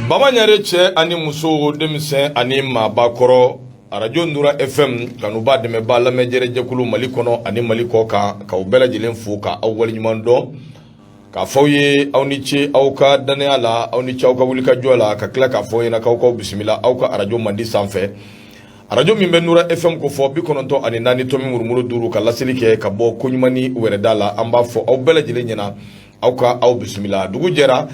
Bamanyare che ani muso demise ani mabakoro radio Nura FM kanuba de me bala mejere jekulu malikono ani maliko ka ubela jilen fuka awwal nyumando ka fawye awnichi awka daniala awnichi awka wulika jola ka kila ka fawye na ka bismillah awka radio mandi sanfe radio mimbe Nura FM ko fo bi kononto ani nani to mi murmuru duru ka lasilike ka bo kunyumani weredala amba fo awbela jilen nyina awka aw bismillah dugu jera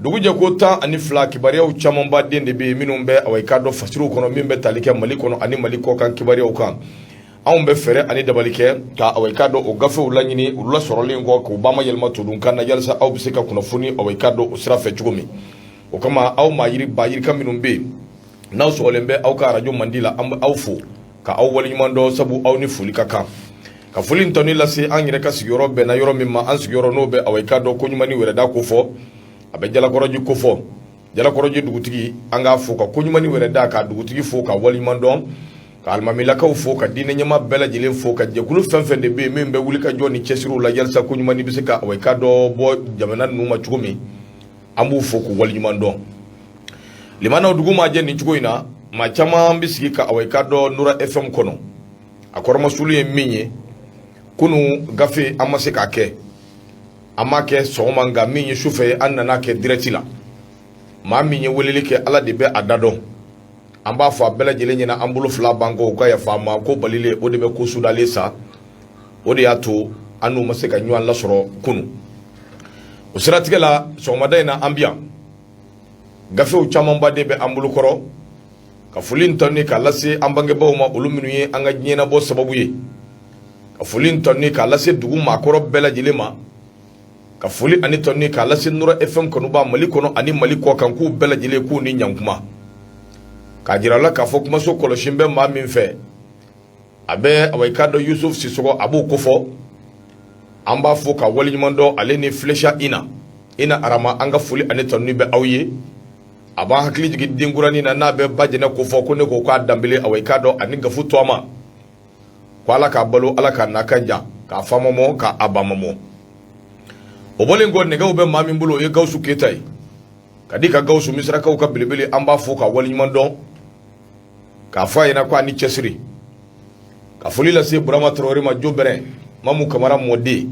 dugu jakota ani fla kibariya chama ba dende be minumbe awai kado fasiru kono mimbe talike malikono ani maliko kan kibariya kan awumbe fere ani dabalike ka awai kado o gafe ulanyini ulla sorole ngo ko bama yelma tudun kan na jalsa aw bisika kuna funi awai kado usra fe chugumi o kama aw mayiri bayiri kan minumbe naw so olembe aw ka radio mandila am aw fu ka aw wali mando sabu aw ni fuli kaka ka fuli ntoni lasi angire ka sigoro be na yoro mimma an sigoro no be awai kado ko nyumani wereda ko fo abe jala koroji kofo jala koroji dugutigi anga foka kunyumani wereda ka dugutigi foka wali mandon ka almamila ka foka dine nyama bela jilen foka jekulu fenfende be membe wulika joni chesiru la jalsa kunyumani bisika awai kado bo jamana numa chugumi ambu foku wali mandon limana duguma je ni chugoina ma chama bisiki ka awai kado Nura FM kono akorma sulu ye minye kunu gafe amase ka ke amake somanga minye shufe annana ke directila ma minye welele ke ala de be adado amba fo abela jele nyina ambulo fla bango ko ya fama ko balile o de be ko sudale sa o de yato anu maseka nywan la soro kunu usiratigela somada ina ambia gafe o chamamba de be ambulo koro ka fulin tonni ka lase ambange bawma uluminu ye anga nyena bo sababu ye ka fulin tonni ka lase dugu makoro bela jele ma ka fuli ani tonni ka lasi Nura FM konuba malikono ani maliko kan ku bela jile ku ni nyankuma ka jirala ka fo kuma so koloshimbe ma min fe abe awai kado Yusuf Sisoko abu kofo amba fo ka wali mando ale ni flesha ina arama anga fuli ani tonni be awye aba hakli jigi dingurani na be bajena kofo ko ne ko ka dambele awai kado ani gafu toma ko ala ka balo ala ka nakanja ka famomo ka abamamo obolengo nega ube mami mbulo ye gausu ketai kadika gausu misra ka uka bilibili amba foka wali mandon ka fa yana kwa ni chesri ka fulila se burama trori ma jobere mamu kamara modi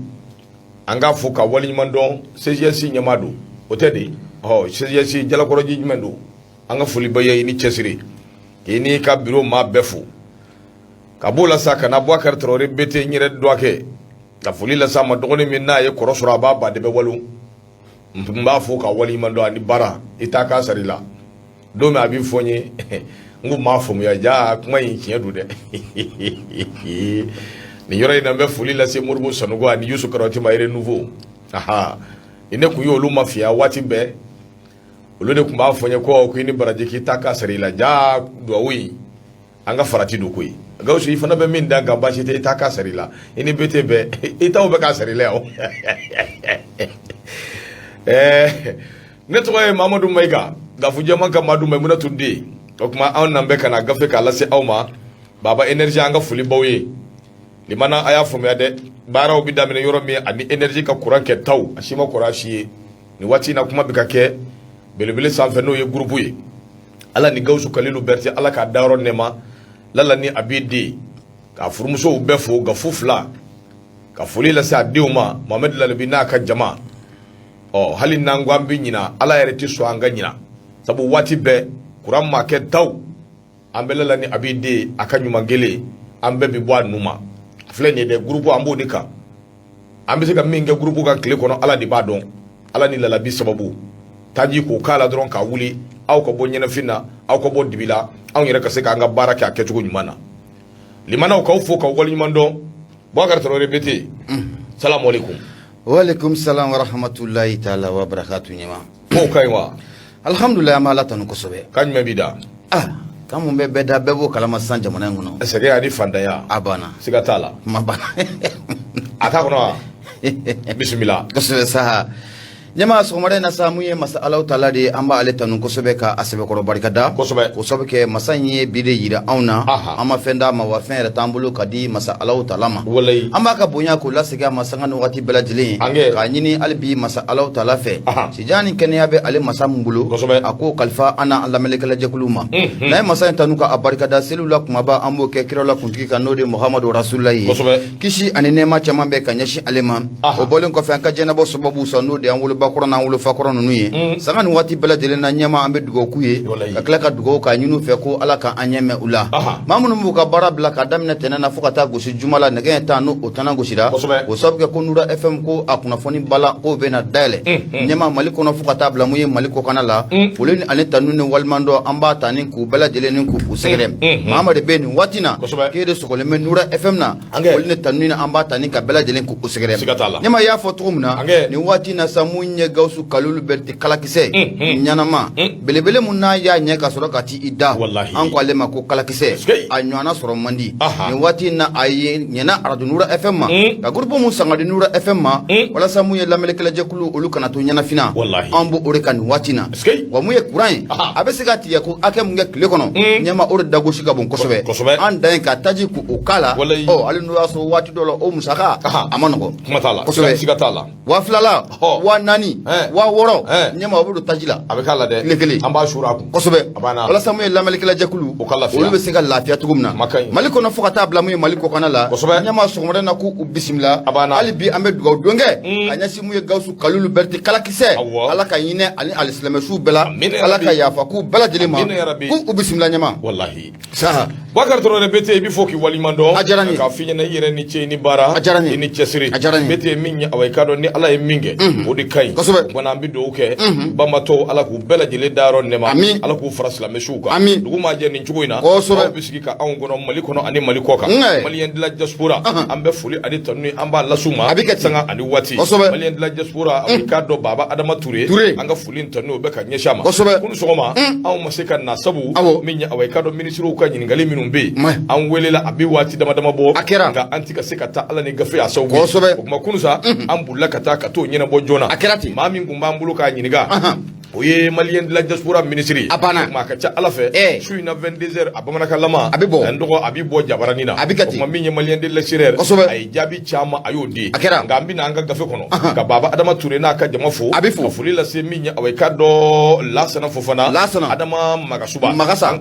anga foka wali mandon sejesi nyamadu otedi sejesi jala koroji mendo anga fuli baye ni chesri kini ka biro ma befu kabula saka na bwakar trori bete nyire doake ka fuli la sama dogoni minna ye korosura baba de be walu mba fo ka wali mando ani bara itaka sarila do me abi fonye ngu ma fo mu ya ja kuma yin kiyedu de ni yoro ina be fuli la se murbu sanugo ani yusu karoti ma ire nouveau aha ine ku yo lu mafia wati be ulu de kuma fonye ko ku ni baraje ki taka sarila ja do wi anga farati do kuyi gausu ifana be min danga bashi te ita ka sarila ini bete be ita o be ka sarila o netwa Mamadou Maiga gafu jama ka Mamadou Maimuna tundi to kuma an nan be kana gafe ka lase awma baba energy anga fuli bawye limana aya fumi ade baraw bi damine yoro mi ani energy ka kuran ke taw ashima kurashi ni wati na kuma bika ke belebele sanfe no ye groupe ye ala ni gausu kalilu berti ala ka daro nema lala ni abidi ka furmuso ubefo gafufla ka fuli la sa diuma Mohamed Lalabi na ka jama halin nan gwambi nyina ala yareti so anga nyina sabu wati be kuram ma ke taw ambe lala ni abidi akanyuma gele ambe bi bwa numa fleni de groupe ambo dika ambe se ka minga groupe ka kle kono ala di badon ala ni Lalabi sababu taji ko kala dron ka wuli aw ko bo nyena fina aw ko bo dibila aw yere ka se ka nga baraka aketugo nyumana limana ko fo ko wol nyumando Boubacar Traoré beti salam alaikum wa alaikum salam wa rahmatullahi ta'ala wa barakatuh nyama ko kaywa alhamdulillah ma la tanu ko sobe kanyme bida kamu be beda bebo kala masan jamana ngono sege ani fandaya abana sigatala mabana ata kono bismillah ko sobe saha Nyama sogomare na samu ye masa Allah taala de amba ale tanu kosebe ka asebe koro barikada kosebe ke masa nye bide yira auna ama fenda ma wa fen retambulu kadi masa Allah taala ma amba ka bonya ko lasiga masanga no wati beladilin ka nyini albi masa Allah taala fe sijani kenya be ale masa mbulu ako kalfa ana Allah melekala jakuluma na masa tanu ka abarikada selula kuma ba ambo ke kirola kuntiki ka node Muhammadu Rasulullah kishi anene ma chama be kanyashi alema o bolen ko fe ka jena bo sababu sanu de an wulu bakoro na wulu fakoro no nuye sanga ni wati beladilin na nyama ambe dugo kuye ka kala ka dugo ka nyunu fe ko ala ka anyeme ula mamunu mu ka barabla ka damna tenana fukata gosi jumala nege tanu otana gosida o sabke ko nura fm ko akuna foni bala ko bena dale nyama maliko no fukata bla muye maliko kana la fuleni aneta nunu walmando amba tanin ku beladilin ku usegere mamade beni watina kede sokole men nura fm na fuleni tanuna amba tanin ka beladilin ku usegere nyama ya fotumna ni watina samunye gausu kalulu berti kalakise nyanama belebele munna ya nyeka sorokati ida anko alema ko kalakise anywana soro mandi ni wati na aye nyana aradunura fm ma ka grupo mun sangadi nura fm ma wala samunye lamelekele jekulu olukana to nyana fina ambo orekan watina wa muye kuran abesigati ya ko ake munge kile kono nyama ore dagoshi ka bon kosobe an dan ka taji ku okala alinura so wati dolo o musaka amanoko kosobe sigatala wa flala wa nani wa woro nyama obudu tajila abekala de lekele amba shura ku kosobe wala samuel lamelekela jakulu olu be singa lafiya tugumna maliko na fukata blamu maliko kana la nyama sogomare na ku bismillah ali bi ambe dugaw donge anyasi muye gausu kalulu berti kalakise ala ka yine ali alislame su bela ala ka yafa ku bela dilima ku bismillah nyama wallahi saha bakar toro bete bi foki walimando ka finya na yere ni che ni bara ni chesiri bete minya awai kado ni ala e minge odi kai wana mbido uke bamato ala ku bela jile daro nema ala ku farasla meshuka duguma je ni chugoina bisigika angono maliko no ani maliko ka malien de la diaspora ambe fuli adi tanu amba lasuma sanga ani wati malien de la diaspora abikado baba adama ture anga fuli tanu be ka nyeshama kunu sogoma aw maseka na sabu minya awai kado ministru ka nyingali minumbe an welela abi wati dama dama bo nga antika sekata ala ni gafe asawu kuma kunu sa ambulla kata kato nyina bo jona mami ngumba mbuluka nyiniga oye malien de la diaspora ministry makacha ala fe sui na 22h abamana kalama ndogo abibo jabaranina kuma minye malien de la sirer ay jabi chama ayodi ngambi na anga gafe kono ka baba adama ture na ka jama fo fuli la se minye awai kado lasana fofana adama magasuba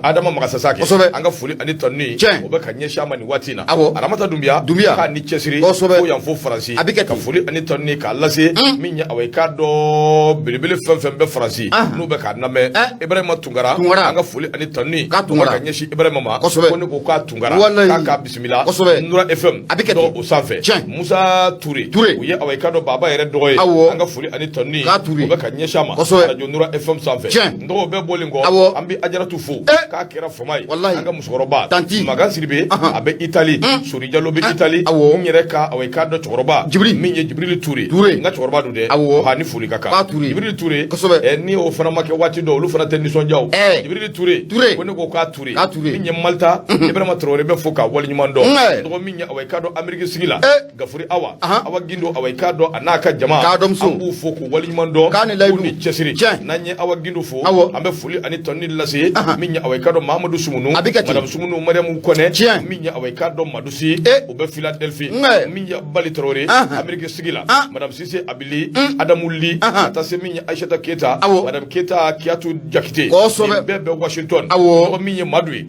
adama magasasake anga fuli ani tonni obeka nyesha mani watina aramata dumbia ka ni chesiri ko yanfo faransi ka fuli ani tonni ka lase minye awai kado bilibili fembe faransi no be ka name Ibrahima Tungara anga fuli ani tonni ka nyeshi Ibrahima ma ko ne ko ka Tungara ka bismillah Nura FM do o sanfɛ Musa Touré uye awai kado baba yɛrɛ dɔgɔ ye anga fuli ani tonni o be ka nyesha ma radio Nura FM sanfɛ ndo be bolingo ambi ajaratu fo ka kɛra fama ye anga musokɔrɔba magan siribe abe Italie sori jalo be Italie nyɛrɛ ka awai kado cɛkɔrɔba min ye Jibril Touré nga cɛkɔrɔba do de ha ni fuli ka kan Jibril Touré ni o fana make wati do olu fana te nisɔndiyaw Jibril Touré ko ne ko ka Touré min ye Malta Ibrahima Traoré be fo ka wali ɲuman dɔn dɔgɔ min ye awai kado Amerique sigi la gafuri awa gindo awai kado anaka jama an b'u fo ko wali ɲuman dɔn ko ni cɛsiri n'an ye awa gindo fo an bɛ foli ani tɔnni lase min ye awai kado Mamadou Sumunu madame Sumunu Mariamu Kone min ye awai kado Madusi o bɛ Philadelphie min ye Bali Traoré Amerique sigi la madame Sise Abili Adamu Li ka taa se min ye Aïssata Keita madame Keita Kiatou Diakité bɛɛ bɛ Washington mɔgɔ min ye Madu ye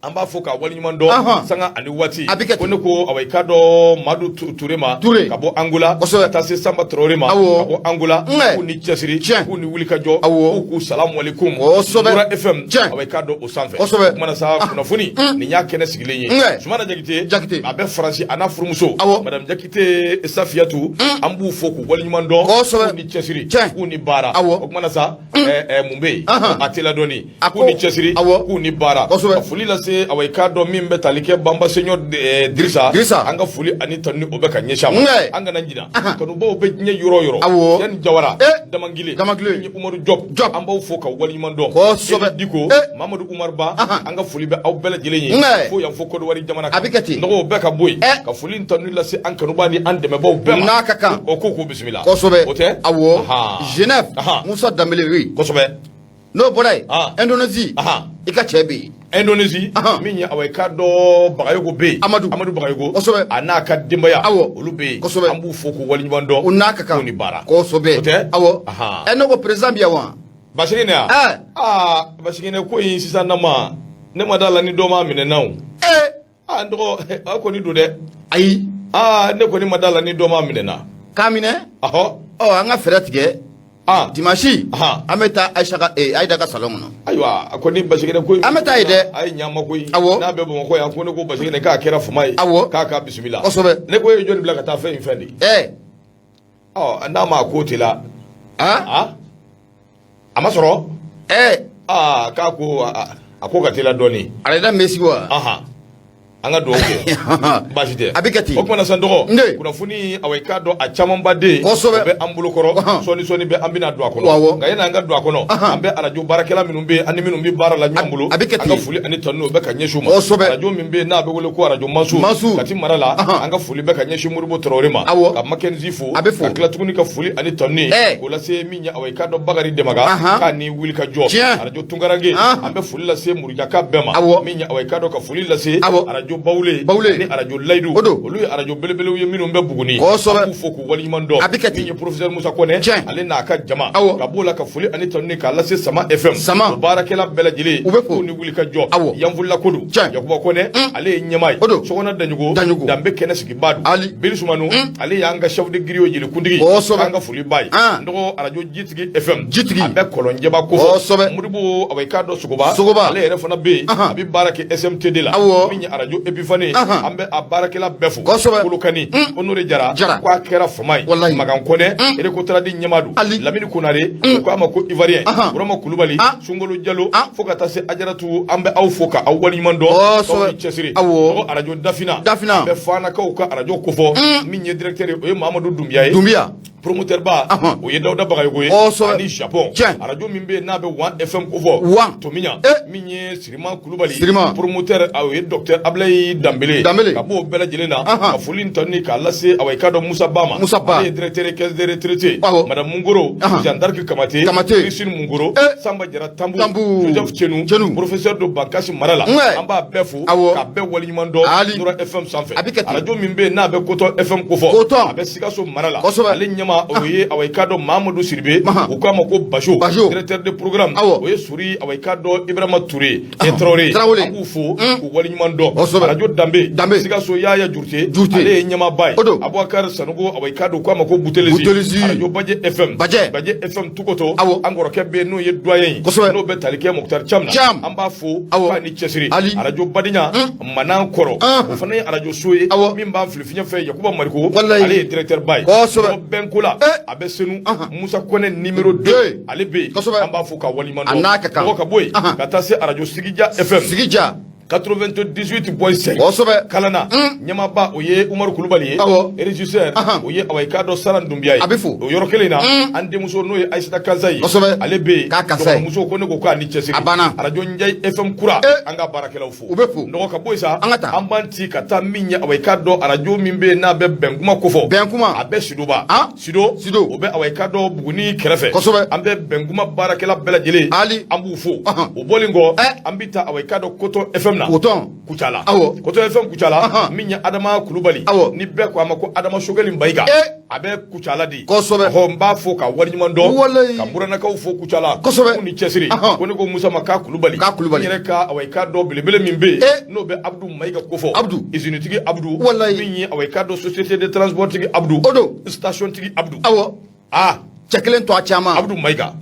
an b'a fɔ ka wali ɲuman dɔn sanga ani waati ko ne ko awai kado Madu Touré ma ka bɔ Angola ka taa se Samba Traoré ma ka bɔ Angola k'u ni cɛsiri k'u ni wulikajɔ k'u salamu alaikum Nura FM awai kado o sanfɛ o kumana sa kunnafoni nin y'a kɛnɛ sigilen ye Sumana Jakite a bɛ Faransi a n'a furumuso madame Jakite Safiyatu an b'u fɔ k'u wali ɲuman dɔn k'u ni cɛsiri k'u ni baara o kumana sa mun bɛ yen a tɛ ladɔnni k'u ni cɛsiri k'u ni baara ka foli lase se away ka do min be talike bamba senior Drissa anga fuli ani tanni o be ka nyesha anga nanjina kanu bo be nye yoro yan jawara damangile ni Umaru Job amba fo ka wali mando ko sobe diko Mamadou Oumar Ba anga fuli be aw bela jile fo yan fo ko do wari jamana abikati no be ka boy ka fuli tanni la se an kanu bani ande me bo be nakaka o ko bismillah ko sobe ote awo Genève Moussa Dambélé wi ko sobe no boray Indonésie ika chebi Indonésie min ya away ka do bagayogo be Amadou bagayogo anaka dimbaya olu be ambu foko wali nyando unaka ni bara ko sobe awo enogo president biya wa bashirine bashirine ko yin sisa nama ne madala ni do ma mine naw ndo ko ni do de ayi ne ko ni madala ni do ma mine na kamine anga feratige dimanche ameta aida ka salon no aywa akoni bashigene ko ameta ide ay nyama ko na be bo ko ya ko ne ko bashigene ka kera fumai ka bismillah osobe ne ko joni bla ka ta fe infendi na ma ko tila amasoro ka ko akoka tila doni ala Messi wa anga do ke basite abikati o kuma na sandogo kuna funi away kado a chaman bade be ambulo koro soni be ambina do akono ga yana anga do akono ambe arajo barakela minum be ani minum be bara la nyambulo anga fuli ani tonno be kanye shuma arajo min be na be wole ko arajo masu kati marala anga fuli be kanye shumuru bo tororema ka makenzi fu ka kala tukuni ka fuli ani tonni ko la se minya away kado bagari de maga ka ni wil ka jo arajo tungarange ambe fuli la se murja ka bema minya away kado ka fuli la se arajo bawle ni arajo laydu olu arajo belebele ye minum be buguni ko foku wali mando ni professeur Moussa Kone ale na ka jama ka bola ka fuli ani tonni ka lase sama FM barakela bela jili ko ni wuli ka jo yamvulla kodu yakuba Kone ale nyamai sogona danyugo dambe kene sigi badu beli sumanu ale yanga chef de griot jili kundigi anga fuli bay ndo arajo jitigi FM abe kolonje ba ko mudibo away kado sugoba ale refona be abi barake SMTD la minya arajo Epifani ambe abarakela befu kulukani onore jara kwa kera fomai magan Kone ere ko tradi nyamadu lamini kunare ko amako ivarien urama kulubali sungolo jalo foka tase ajaratu ambe au foka au wali mando so chesiri o arajo dafina be fana ka ka arajo kofo minye directeur o Mamadou Doumbia promoteur ba o ye Dawda Bagayogo ani Japon arajo mimbe nabe 1 FM kofo to minya minye Sirima Kulubali promoteur o ye docteur Ablaye Dambélé ka bo bela jelena ka fulin tonni ka lase away kado Moussa Bama ye directeur caisse de retraité madame Mungoro Jean d'Arc Kamate Christine Mungoro Samba Jara Tambu Joseph Chenu professeur de Bakashi Marala amba befu ka be wali mando Nura FM sanfé arajo mimbe nabe Koto FM kofo abe Sikaso Marala ale nyama o ye away kado Mamadou Sirbe o ko amako Basho directeur de programme o ye Souri away kado Ibrahima Touré Traoré abu fo ko wali mando arajo dambe Sikaso Yaya Jurte ale nyama bay Abouakar Sanogo away kado ko amako Butelezi arajo Badje FM tukoto angoro kebe no ye doyen no be talike Mokhtar Chamna amba fo fa ni chesiri arajo Badinya manan koro o fana arajo Soye min ba flifinya fe Yakuba Mariko ale directeur bay Benkula abe senu Moussa Kone numéro 2 ale be amba fo ka wali mando ko ka boy ka tase arajo Sigija FM 98.5 kalana nyama ba oye Umaru Kulubali régisseur oye away kado Saran Doumbia o yoro kelena ande muso no ye Aïssata Kanzai ale be muso ko ne ko ka ni chesiri radio Njay FM kura anga barakela fu ndo ka boysa ambanti kata minya away kado radio mimbe na be benguma kofo abe sidoba sido obe away kado buguni kerefe ambe benguma barakela bela jele ambu fu o bolingo ambita away kado Koto FM Koton Kuchala Koto FM Kuchala minya Adama Kulubali ni be ko amako Adama Shogeli Mbaiga abe Kuchala di ho mba fo ka wari nyundo ka burana ka fo Kuchala ni chesiri ko ne ko Musa Maka Kulubali nyere ka away ka do belebele mimbe no be Abdou Mbaiga kofo izini tigi Abdou minyi away ka do société de transport tigi Abdou station tigi Abdou chekelen to achama Abdou Mbaiga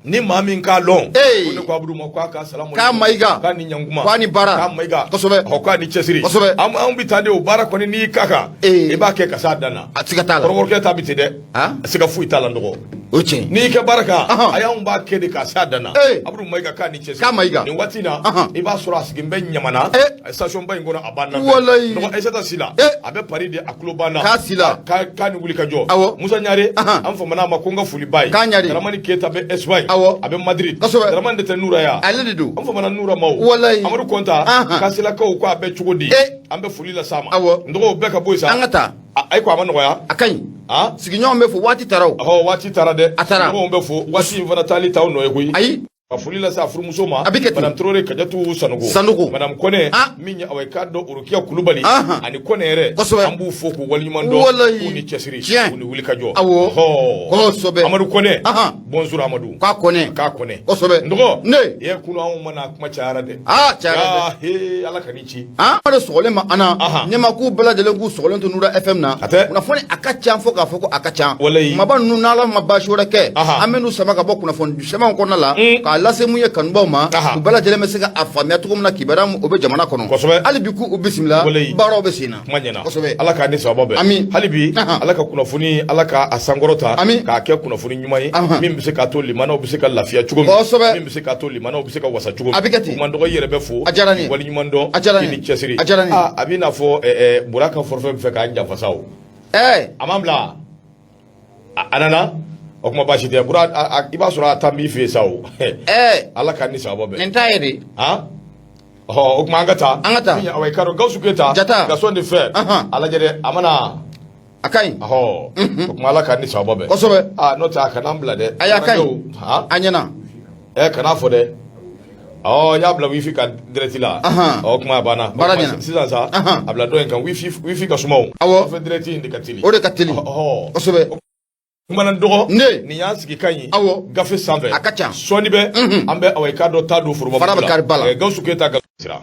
ni mami ka long ko ne ko Abdou mo ko ka salamu ka maiga ka ni nyanguma ka ni bara ka maiga kosobe ko ka ni chesiri am bitande o bara ko ni kaka e ba ke ka sa dana atikatala ko ke ta bitide sika fu itala ndo oche ni ke baraka ayam ba ke de ka sadana abru mai ka ni chesi ka mai ga ni watina i ba sura sigin ben nyamana station ba ngona abanna wallahi no esata sila abe pari de aklobana ka sila ka ni wuli ka jo musa nyare am fa mana makonga fuli bai ramani keta be eswai abe madrid ramani de tenura ya aledidu am fa mana nura maw wallahi amadu konta ka sila ko abe chugodi ambe fuli la sama ndo be ka boysa angata ay ko amano ya akan siginyo mbe fo wati taraw wati tarade atara mbe fo wati vana tali taw no yegui ayi afuli la sa furu musoma madam trore kajatu sanugo madam kone minya awai kaddo urukiya kulubali ani kone ere ambu foko walimando uni chesiri uni wuli kajo ho sobe amadu kone bonjour amadu ka kone ko sobe ndo ne ye kuno amu mana kuma chara de chara de he ala kanichi ada sogole ma ana nyama ku bala de lengu sogole to nura fm na una fone akacha foko afoko akacha maban nu nala mabashura ke amenu sama ka bokuna fone sama ko nala lase mu ye kanbaw ma ku bala jele mesega afamia to komna kibaram obe jamana kono ali biku obisimla baro be sina kosobe ala ka ni sababu halibi ala ka kunafuni ala ka asangorota ka ke kunafuni nyumai min bi se ka to limana obi se ka lafiya chugo min bi se ka to limana obi se ka wasa chugo man do yere be fo wali nyumando ni chesiri abina fo buraka forfe fe ka anja fasawo amamla anana o kuma bashi de bura iba sura tambi fe sawo ala kan ni sababu ntaire o kuma angata ni awai karo gausu keta ga son de fer ala jere amana akai o kuma ala kan ni sababu kosobe no ta kana mbla de ayakai anyana kana fo de ya bla wifi ka directila o kuma bana sisan sa abla do en kan wifi ka sumo fe directi indikatili o de katili kosobe kumana dogo ni ya sigi kanyi gafe sanfɛ sɔni bɛ an bɛ awai ka dɔ ta don foroba la gawusu keta ka sira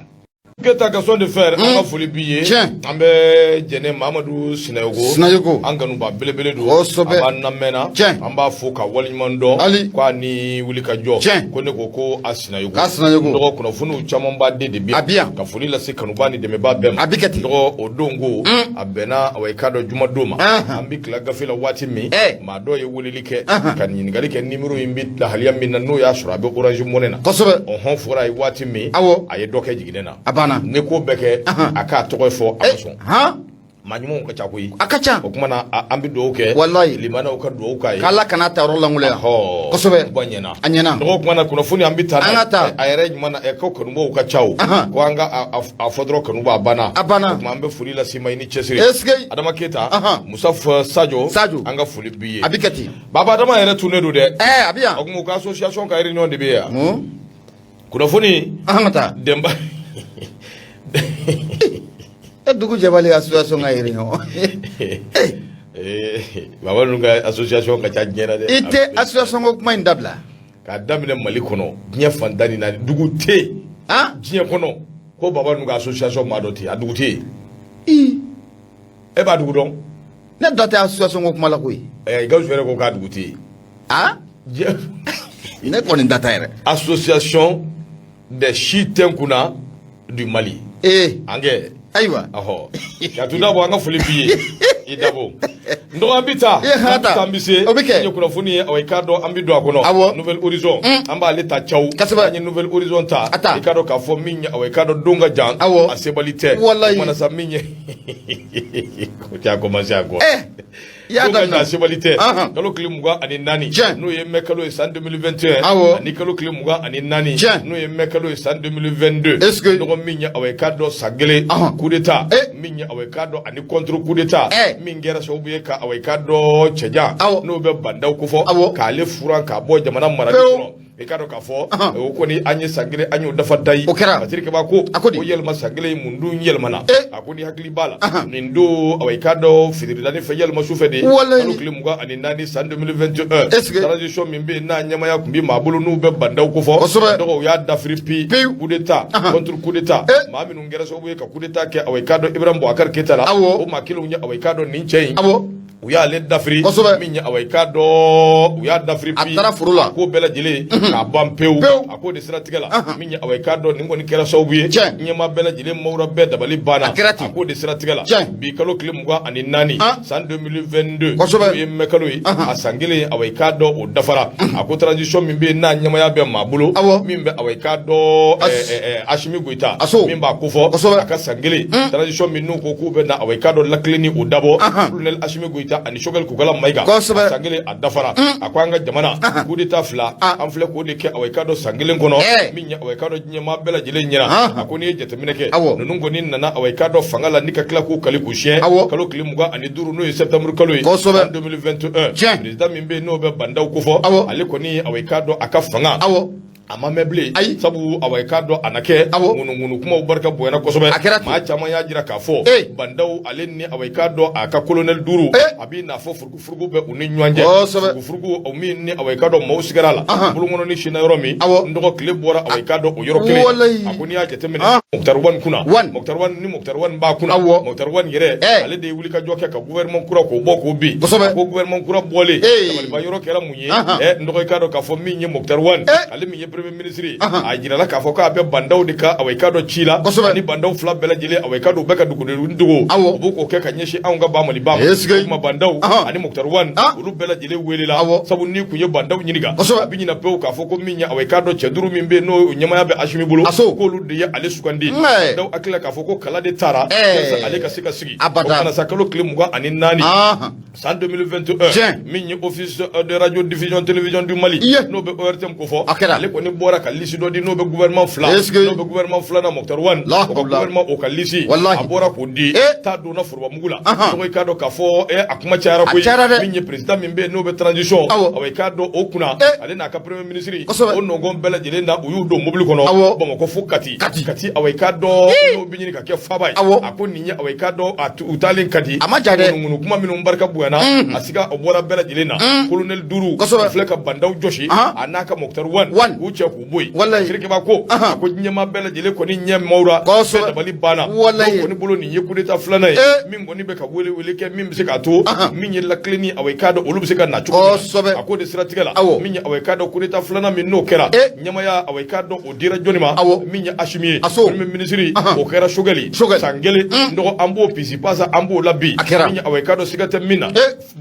keta ka sɔn de fɛr an ka foli b'i ye an bɛ jɛnɛ mamadu sinayogo an kanuba belebele don an b'a namɛnna an b'a fo ka waleɲuman dɔn ko a ni wuli ka jɔ ko ne ko a sinayogo dɔgɔ kunnafoniw caman b'a den de bi yan ka foli lase kanuba ni dɛmɛba bɛɛ ma dɔgɔ o don ko a bɛnna awai ka dɔ juma don ma an bi tila gafe la waati min maa dɔ ye weleli kɛ ka ɲininkali kɛ nimero in bi lahaliya min na n'o y'a sɔrɔ a bɛ orange money na ɔhɔn fɔra a ye waati min a ye dɔ kɛ jiginnen na ne ko bɛɛ kɛ a k'a tɔgɔ fɔ a ma sɔn maa ɲumanw ka ca koyi a ka ca o kuma na an bɛ dugawu kɛ walayi limanaw ka dugawu k'a ye k'ala kana ta yɔrɔ langolo yan kosɛbɛ ba ɲɛna a ɲɛna dɔgɔ kuma na kunnafoni an bɛ taa an ka taa a yɛrɛ ɲuman na ko kanubaw ka ca o ko an ka a fɔ dɔrɔn kanuba a banna o kuma an bɛ foli lase ma i ni cɛsiri Adama Keyita Musafa Sajo an ka foli b'i ye a bɛ kɛ ten Baba Adama yɛrɛ tunnen don dɛ a bɛ yan o kuma u ka association ka réunion de bɛ yan kunnafoni an ka taa denba dugu jabali association ka réunion baba nu ka association ka ca diɲɛ na dɛ ite association ko kuma in dabila k'a daminɛ Mali kɔnɔ diɲɛ fantani na dugu tɛ diɲɛ kɔnɔ ko baba nu ka association maa dɔ tɛ a dugu tɛ e b'a dugu dɔn ne dɔ tɛ association ko kuma la koyi Gawusu yɛrɛ ko k'a dugu tɛ ne kɔni data yɛrɛ association des Chitens du Mali angɛ ayiwa ka tu dabo an ka foli b'i ye i dabo ndɔgɔ an bɛ taa an bɛ se ye kunnafoni ye awai ka dɔn an bɛ don a kɔnɔ Nouvelle Horizon an b'ale ta caw an ye Nouvelle Horizon ta i ka dɔn k'a fɔ min ye awai ka dɔn don ka jan a sebali tɛ o mana sa min ye o tɛ a commencé a kɔ don ka jan a sebali tɛ kalo tile 24 n'o ye mai kalo ye san 2021 ani kalo tile 24 n'o ye mai kalo ye san 2022 dɔgɔ min ye awai ka dɔn san kelen coup d'état min ye awai ka dɔn ani contre coup d'état min kɛra sababu ye ka awai ka dɔn cɛjan n'o bɛ bandaw kofɔ k'ale furan k'a bɔ jamana marali kɔnɔ i ka dɔn k'a fɔ o kɔni an ye san kelen an y'o dafa da ye Batirikɛba ko yɛlɛma san kelen mun dun yɛlɛmana a ko ni hakili b'a la nin don awai ka dɔn fitiridani fɛ yɛlɛma sufɛ de kalo tile 24 san 2021 transition min bɛ yen n'a ɲɛmaya tun bɛ maa bolo n'u bɛ bandaw kofɔ dɔgɔ u y'a dafiri pe coup d'état contre coup d'état maa minnu kɛra sababu ye ka coup d'état kɛ awai ka dɔn Ibrahim Boubacar Keita la o maa kelenw ye awai ka dɔn nin cɛ in u y'ale dafiri min ye away ka dɔ u y'a dafiri bi a ko bɛɛ lajɛlen k'a ban pewu a ko de siratigɛ la min ye away ka dɔ nin kɔni kɛra sababu ye ɲɛma bɛɛ lajɛlen mawura bɛɛ dabali banna a ko de siratigɛ la bi kalo tile 24 san 2022 o ye mɛ kalo ye a san kelen away ka dɔ o dafara a ko transition min bɛ n'a ɲɛmaya bɛ maa bolo min bɛ away ka dɔ Asimi Goita min b'a ko fɔ a ka san kelen transition min n'u ko k'u bɛ na away ka dɔ lakilenni o dabɔ colonel Asimi Goita ani Choguel Kokala Mayiga san kelen a dafara a ko an ka jamana coup d'état fila an filɛ k'o de kɛ away ka dɔ san kelen kɔnɔ min ye away ka dɔ ɲɛmaa bɛɛ lajɛlen ɲɛna a ko n'i ye jateminɛ kɛ ninnu kɔni nana away ka dɔ fanga la ni ka tila k'u kali k'u siɲɛ kalo tile 25 n'o ye septembre kalo ye 2021 président min bɛ yen n'o bɛ bandaw ko fɔ ale kɔni away ka dɔ a ka fanga a ma mɛn bilen sabu away ka dɔ a na kɛ ŋunuŋunu kumaw barika bonyana kosɛbɛ maa caman y'a jira k'a fɔ bandaw ale ni away ka dɔ a ka colonel 5 a b'i n'a fɔ furugufurugu bɛ u ni ɲɔgɔn cɛ furugufurugu min ni away ka dɔ maaw sigara la bolokɔnɔ ni sinna yɔrɔ min n dɔgɔ tile bɔra away ka dɔ o yɔrɔ kelen a ko n'i y'a jateminɛ Mokhtar Wane kunna Mokhtar Wane b'a kunna Mokhtar Wane yɛrɛ ale de ye wuli ka jɔ kɛ ka gouvernement kura k'o bɔ k'o bin ko gouvernement kura bɔlen dabaliban yɔrɔ kɛra mun ye n dɔgɔ i ka dɔ k'a fɔ min ye Mokhtar Wane ale min ye premier ministre a jirala k'a fɔ k'a bɛ bandaw de ka away ka dɔ ci la ni bandaw fila bɛɛ lajɛlen away ka dɔ bɛɛ ka dugudenw dogo u b'o k'o kɛ ka ɲɛsin anw ka Bamali ba ma bandaw ani Mokhtar Wane olu bɛɛ lajɛlen welela sabu ni kun ye bandaw ɲininka a bi ɲina pewu k'a fɔ ko min ye away ka dɔ cɛ 5 min bɛ n'o ɲɛmaya bɛ Asimi bolo k'olu de ye ale sugandi bandaw hakilila k'a fɔ ko kala de taara ale ka se ka sigi o kana sa kalo tile 24 san 2021 min ye office de radio diffusion télévision du Mali n'o bɛ ORTM ko fɔ ale kɔni bɔra ka liste dɔ di n'o bɛ gouvernement fila na Mokhtar Wane o ka gouvernement o ka liste a bɔra k'o di taa donna forobamugu la i k'a dɔn k'a fɔ a kuma cayara koyi min ye président min bɛ yen n'o bɛ transition away k'a dɔn o kunna ale n'a ka premier ministre o nɔgɔn bɛɛ lajɛlen na u y'u don mobili kɔnɔ Bamakɔ fo Kati away k'a dɔn n'o bɛ ɲini ka kɛ faaba ye a ko nin ye away k'a dɔn u taalen Kati a ma ja dɛ ŋunu kuma minnu barika bonyana a siga o bɔra bɛɛ lajɛlen na colonel 5 filɛ ka bandaw jɔsi a n'a ka Mokhtar Wane k'u cɛ k'u bɔ yen Kirikeba ko a ko ɲɛmaa bɛɛ lajɛlen kɔni ɲɛ mawura bɛɛ dabali banna kɔni bolo nin ye coup d'état filanan ye min kɔni bɛ ka wele kɛ min bɛ se k'a to min ye lakilenni away ka dɔ olu bɛ se ka na cogo min a ko de siratigɛ la min ye away ka dɔ coup d'état filanan min n'o kɛra ɲɛmaya away ka dɔ o dira jɔnni ma min ye Asimi ye premier ministre o kɛra Choguel san kelen nɔgɔ an b'o pisi pasa an b'o la bi min ye away ka dɔ siga tɛ min na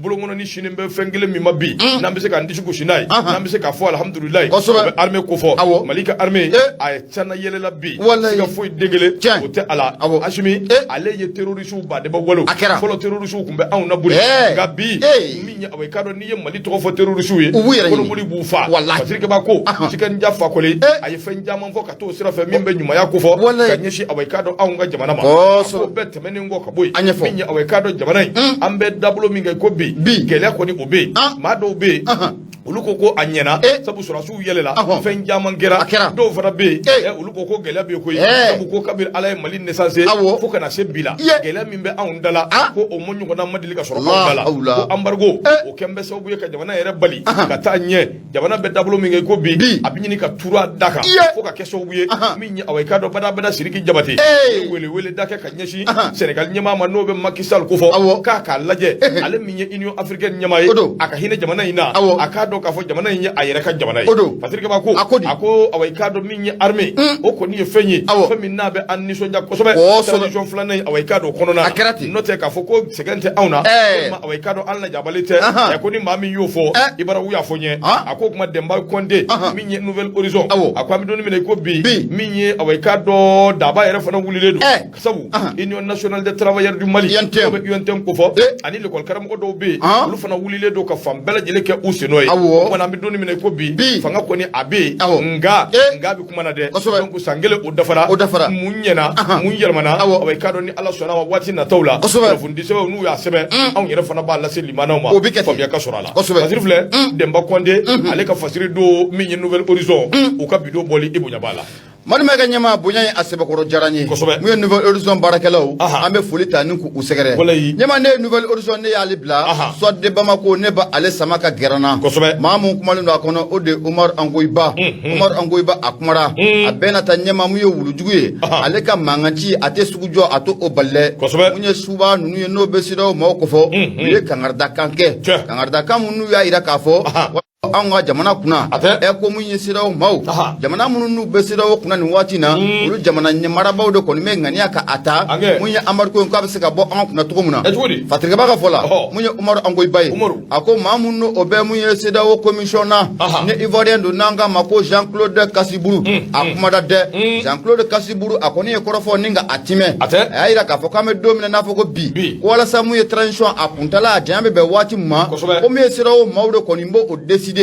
bolokɔnɔ ni sini bɛ fɛn kelen min ma bi n'an bɛ se k'an disi gosi n'a ye n'an bɛ se k'a fɔ alhamdulilayi o bɛ armée ko fɔ Mali ka armée a ye cana yɛlɛla bi siga foyi den kelen o tɛ a la Asimi ale ye terroriste badenba walo fɔlɔ terroriste tun bɛ anw na boli nka bi min ye away ka dɔ n'i ye Mali tɔgɔ fɔ terroriste ye kɔnɔboli b'u fa Kirikeba ko Cikɛnija Fakoli a ye fɛn caman fɔ ka t'o sira fɛ min bɛ ɲumanya ko fɔ ka ɲɛsin away ka dɔ anw ka jamana ma o bɛɛ tɛmɛnen kɔ ka bɔ yen min ye away ka dɔ jamana in an bɛ dabolo min kɛ ko bi gɛlɛya kɔni o bɛ yen maa dɔw bɛ yen olu ko a ɲɛna sabu sɔrɔsiw yɛlɛla fɛn caman kɛra dɔw fana bɛ yen olu ko gɛlɛya bɛ yen koyi sabu ko kabini Ala ye Mali naissance fo kana se bi la gɛlɛya min bɛ anw da la ko o mo ɲɔgɔnna ma deli ka sɔrɔ anw da la ko embargo o kɛn bɛ sababu ye ka jamana yɛrɛ bali ka taa ɲɛ jamana bɛ dabolo min kɛ ko bi a bɛ ɲini ka turu a da kan fo ka kɛ sababu ye min ye away ka dɔ badabada Sidiki Jabate wele da kɛ ka ɲɛsin Sénégal ɲɛmaa ma n'o bɛ Macky Sall ko fɔ k'a lajɛ ale min ye Union africaine ɲɛmaa ye a ka hinɛ jamana in na a k'a dɔn k'a fɔ jamana in ye a yɛrɛ ka jamana ye Kirikeba ko a ko away ka dɔ min ye armée o kɔni ye fɛn ye fɛn min n'a bɛ an nisɔndiya kosɛbɛ transition filanan away ka dɔ kɔnɔna na n'o tɛ k'a fɔ ko sɛgɛn tɛ anw na away ka dɔ an lajabali tɛ ko ni maa min y'o fɔ Ibarawu y'a fɔ n ye a ko kuma Demba Konté min ye Nouvelle Horizon a ko an bɛ don min na ko bi min ye away ka dɔ daba yɛrɛ fana wulilen don sabu Union nationale des travailleurs du Mali o bɛ UNTM ko fɔ ani l'école karamɔgɔ dɔw bɛ yen olu fana wulilen don ka fan bɛɛ lajɛlen kɛ u senɔ ye an bɛ don min na ko bi fanga kɔni a bɛ yen nka bɛ kuma na dɛ donc san kelen o dafara mun ɲɛna mun yɛlɛmana away ka dɔ ni Ala sɔnna ma waati nataw la kunnafoni sɛbɛnw n'u y'a sɛbɛn anw yɛrɛ fana b'a lase limanaw ma faamuya ka sɔrɔ a la fasiri filɛ Demba Konté ale ka fasiri don min ye Nouvelle Horizon u ka bidon bɔli i bonya b'a la Malima ka ɲɛma bonya ye a sɛbɛkɔrɔ diyara n ye. Kosɛbɛ. Mun ye Nouvelle Horizon baarakɛlaw an bɛ foli ta ni k'u sɛgɛrɛ. Ɲɛma ne ye Nouvelle Horizon ne y'ale bila soit de Bamako ne ba ale sama ka gɛrɛ n na. Kosɛbɛ. Maa mun kumalen don a kɔnɔ o de ye Umaru Angoyiba. Umaru Angoyiba a kumara. A bɛɛ na taa ɲɛma mun ye wulujugu ye. Ale ka mankanci a tɛ sugu jɔ a to o bali dɛ. Kosɛbɛ. Mun ye suba ninnu ye n'o bɛ CEDEAO maaw kofɔ. U ye kangaridakan kɛ. Kangaridakan minnu y'a jira k'a fɔ anw ka jamana kunna ko mun ye CEDEAO maaw jamana minnu n'u bɛ CEDEAO kunna nin waati na olu jamana ɲɛmarabaw de kɔni bɛ ŋaniya ka a ta mun ye Amadu ko k'a bɛ se ka bɔ an kunna cogo min na Fatirikeba ka fɔ la mun ye Umaru Angoyiba ye a ko maa minnu o bɛ mun ye CEDEAO commission na ni Ivoirien don n'an k'a ma ko Jean-Claude Kassiburu a kumada dɛ Jean-Claude Kassiburu a kɔni ye kɔrɔfɔ ni ka a timɛ a y'a jira k'a fɔ k'an bɛ don min na n'a fɔ ko bi ko walasa mun ye transition a kuntala a janya bɛ bɛn waati min ma ko mun ye CEDEAO maaw de kɔni b'o décider